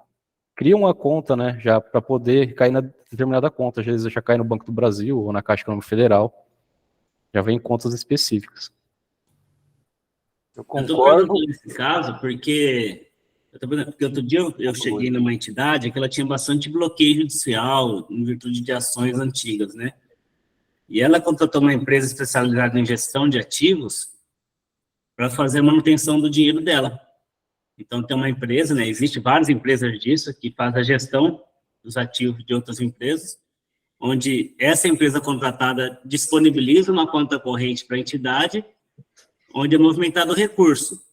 criam uma conta, né, já para poder cair na determinada conta, às vezes já cai no Banco do Brasil ou na Caixa Econômica Federal, já vem em contas específicas. Eu estou concordo. perguntando nesse caso porque outro dia eu cheguei numa entidade que ela tinha bastante bloqueio judicial em virtude de ações antigas, né? E ela contratou uma empresa especializada em gestão de ativos para fazer a manutenção do dinheiro dela. Então, tem uma empresa, né? Existem várias empresas disso que fazem a gestão dos ativos de outras empresas, onde essa empresa contratada disponibiliza uma conta corrente para a entidade, onde é movimentado o recurso.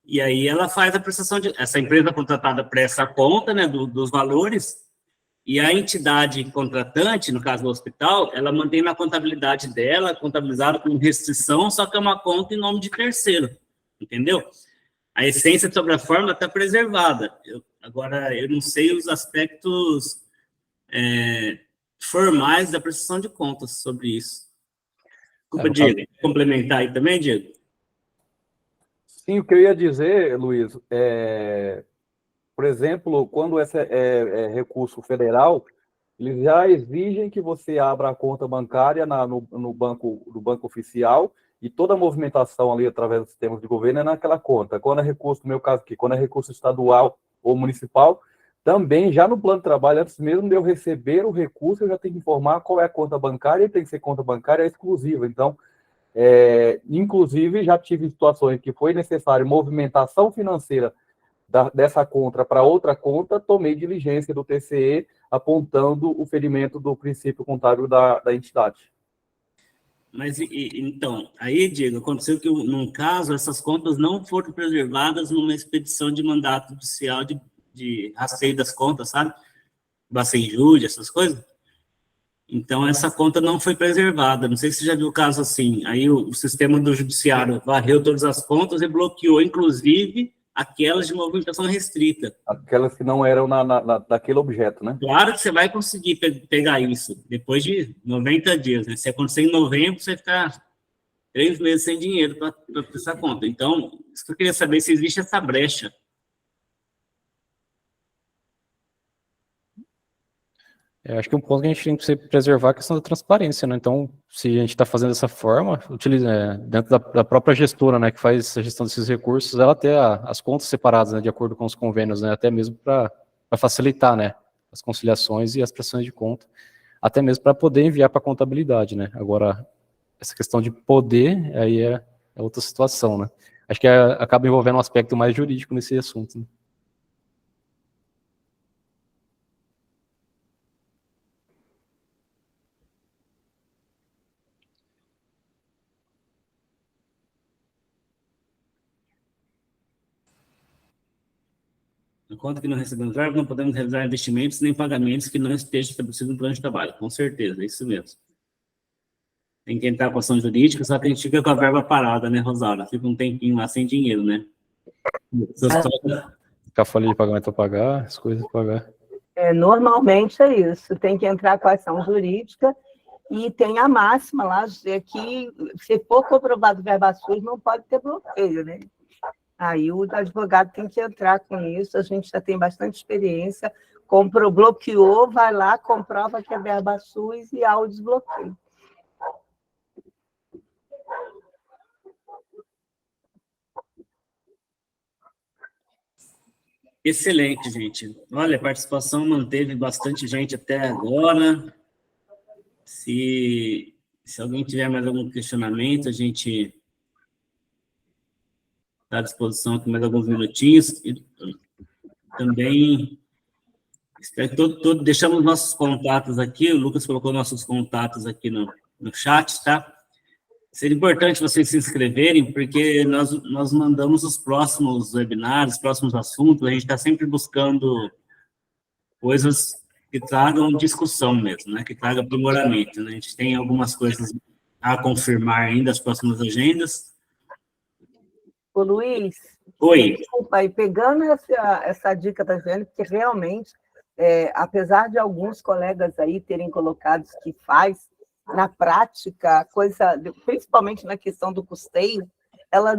E aí ela faz a prestação de... Essa empresa contratada presta a conta, né, dos valores, e a entidade contratante, no caso do hospital, ela mantém na contabilidade dela, contabilizada com restrição, só que é uma conta em nome de terceiro, entendeu? A essência sobre a forma está preservada. Agora, eu não sei os aspectos formais da prestação de contas sobre isso. Desculpa, Diego. Complementar aí também, Diego? Sim, o que eu ia dizer, Luiz, por exemplo, quando esse é recurso federal, eles já exigem que você abra a conta bancária no banco oficial e toda a movimentação ali através dos sistemas de governo é naquela conta. Quando é recurso, no meu caso aqui, quando é recurso estadual ou municipal, também já no plano de trabalho, antes mesmo de eu receber o recurso, eu já tenho que informar qual é a conta bancária e tem que ser conta bancária exclusiva. Então, inclusive, já tive situações que foi necessário movimentação financeira dessa conta para outra conta, tomei diligência do TCE apontando o ferimento do princípio contábil da entidade. Mas, então, aí, Diego, aconteceu que, num caso, essas contas não foram preservadas numa expedição de mandato judicial de rastreio das contas, sabe? Bacenjude, essas coisas. Então, essa conta não foi preservada. Não sei se você já viu o caso assim. Aí, o sistema do judiciário varreu todas as contas e bloqueou, inclusive, aquelas de movimentação restrita. Aquelas que não eram daquele objeto, né? Claro que você vai conseguir pegar isso depois de 90 dias, né? Se acontecer em novembro, você ficar 3 meses sem dinheiro para essa conta. Então, isso que eu queria saber, se existe essa brecha. Eu acho que um ponto que a gente tem que preservar é a questão da transparência, né? Então, se a gente está fazendo dessa forma, dentro da própria gestora, né, que faz a gestão desses recursos, ela ter as contas separadas, né, de acordo com os convênios, né, até mesmo para facilitar, né, as conciliações e as prestações de conta, até mesmo para poder enviar para a contabilidade, né? Agora, essa questão de poder, aí é outra situação, né? Acho que acaba envolvendo um aspecto mais jurídico nesse assunto, né? Na conta que não recebemos verba, não podemos realizar investimentos nem pagamentos que não estejam estabelecidos no plano de trabalho. Com certeza, é isso mesmo. tem que entrar com ação jurídica, só que a gente fica com a verba parada, né, Rosaura? Fica um tempinho lá sem dinheiro, né? Ficar folha de pagamento a pagar, as coisas a pagar. Normalmente é isso, tem que entrar com a ação jurídica e tem a máxima lá, que se for comprovado verba SUS, não pode ter bloqueio, né? Aí o advogado tem que entrar com isso, a gente já tem bastante experiência, bloqueou, vai lá, comprova que é verba SUS e há o desbloqueio. Excelente, gente. Olha, a participação manteve bastante gente até agora. Se alguém tiver mais algum questionamento, a gente está à disposição aqui mais alguns minutinhos. E também, espero que deixamos nossos contatos aqui, o Lucas colocou nossos contatos aqui no chat, tá? Seria importante vocês se inscreverem, porque nós mandamos os próximos webinários, os próximos assuntos, a gente está sempre buscando coisas que tragam discussão mesmo, né? Que tragam aprimoramento, né? A gente tem algumas coisas a confirmar ainda, as próximas agendas. Ô, Luiz, Oi. Desculpa, aí, pegando essa dica da Jane, porque realmente, apesar de alguns colegas aí terem colocado que faz, na prática, principalmente na questão do custeio, ela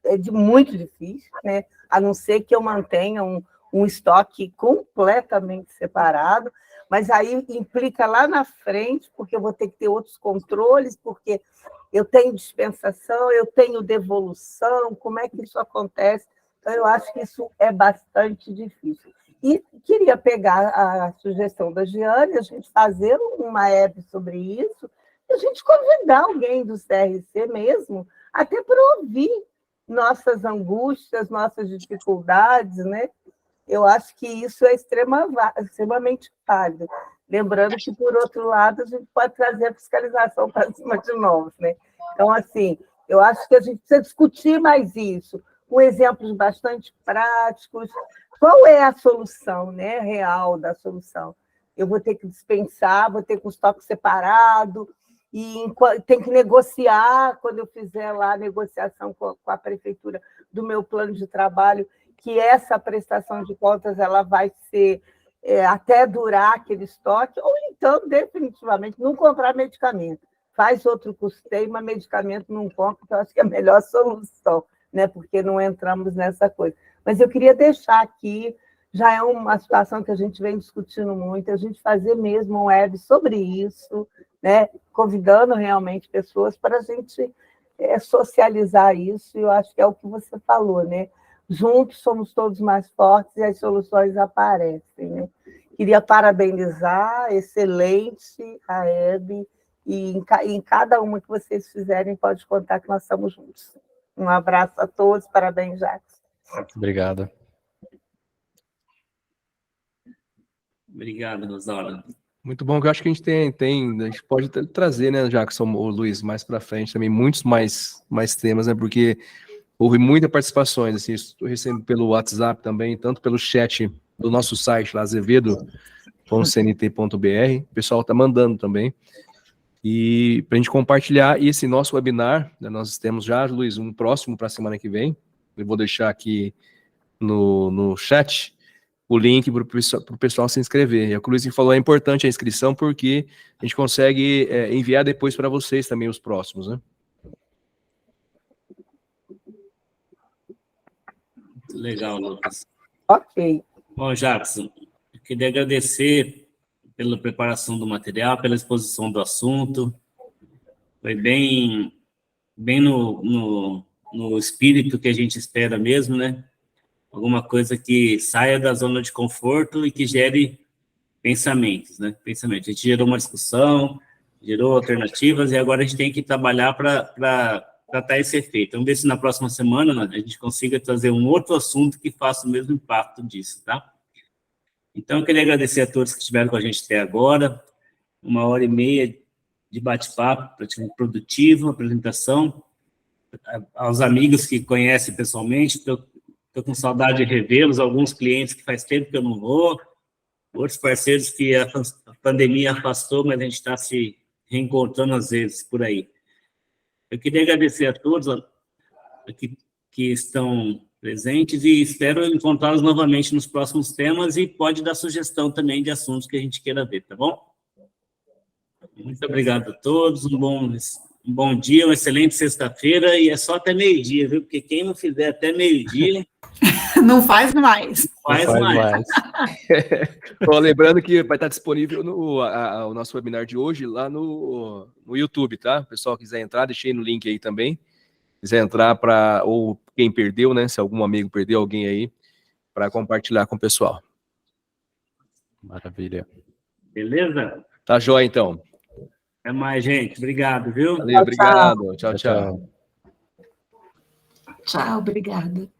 é muito difícil, né? A não ser que eu mantenha um estoque completamente separado, mas aí implica lá na frente, porque eu vou ter que ter outros controles, porque eu tenho dispensação, eu tenho devolução, como é que isso acontece? Então, eu acho que isso é bastante difícil. E queria pegar a sugestão da Giane, a gente fazer uma app sobre isso, e a gente convidar alguém do CRC mesmo, até para ouvir nossas angústias, nossas dificuldades, né? Eu acho que isso é extremamente válido. Lembrando que, por outro lado, a gente pode trazer a fiscalização para cima de nós, né? Então, assim, eu acho que a gente precisa discutir mais isso, com exemplos bastante práticos. Qual é a solução, né, real da solução? Eu vou ter que dispensar, vou ter com estoque separado, e tem que negociar, quando eu fizer lá a negociação com a prefeitura do meu plano de trabalho, que essa prestação de contas ela vai ser até durar aquele estoque, ou então, definitivamente, não comprar medicamento. Faz outro custeio, mas medicamento não compra, que eu acho que é a melhor solução, né? Porque não entramos nessa coisa. Mas eu queria deixar aqui, já é uma situação que a gente vem discutindo muito, a gente fazer mesmo um web sobre isso, né? Convidando realmente pessoas para a gente socializar isso, e eu acho que é o que você falou, né? Juntos somos todos mais fortes e as soluções aparecem, né? Queria parabenizar, excelente a Hebe, e em cada uma que vocês fizerem, pode contar que nós estamos juntos. Um abraço a todos, parabéns, Jacques. Obrigado. Obrigado, Rosaura. Muito bom, que eu acho que a gente pode trazer, né, Jackson, o Luiz, mais para frente também, muitos mais temas, né, porque houve muitas participações, assim, estou recebendo pelo WhatsApp também, tanto pelo chat do nosso site lá, azevedo.cnt.br, o pessoal está mandando também, e para a gente compartilhar esse nosso webinar, né, nós temos já, Luiz, um próximo para a semana que vem, eu vou deixar aqui no chat o link para o pessoal se inscrever. E o que o Luiz falou, é importante a inscrição, porque a gente consegue enviar depois para vocês também os próximos, né? Legal, Lucas. Ok. Bom, Jackson, eu queria agradecer pela preparação do material, pela exposição do assunto. Foi bem no espírito que a gente espera mesmo, né? Alguma coisa que saia da zona de conforto e que gere pensamentos, né? Pensamento. A gente gerou uma discussão, gerou alternativas, e agora a gente tem que trabalhar para tratar esse efeito. Vamos ver se na próxima semana a gente consiga trazer um outro assunto que faça o mesmo impacto disso, tá? Então, eu queria agradecer a todos que estiveram com a gente até agora. 1h30 de bate-papo, praticamente produtivo, apresentação. Aos amigos que conhecem pessoalmente, estou com saudade de revê-los, alguns clientes que faz tempo que eu não vou, outros parceiros que a pandemia afastou, mas a gente está se reencontrando às vezes por aí. Eu queria agradecer a todos que estão presentes e espero encontrá-los novamente nos próximos temas e pode dar sugestão também de assuntos que a gente queira ver, tá bom? Muito obrigado a todos, um bom dia, uma excelente sexta-feira, e é só até meio-dia, viu? Porque quem não fizer até meio-dia... Não faz mais. Faz mais. Bom, lembrando que vai estar disponível o nosso webinar de hoje lá no YouTube, tá? O pessoal quiser entrar, deixei no link aí também. Quiser entrar ou quem perdeu, né? Se algum amigo perdeu, alguém aí, para compartilhar com o pessoal. Maravilha. Beleza? Tá jóia, então. Até mais, gente. Obrigado, viu? Valeu, obrigado. Tchau, tchau. Tchau, obrigada.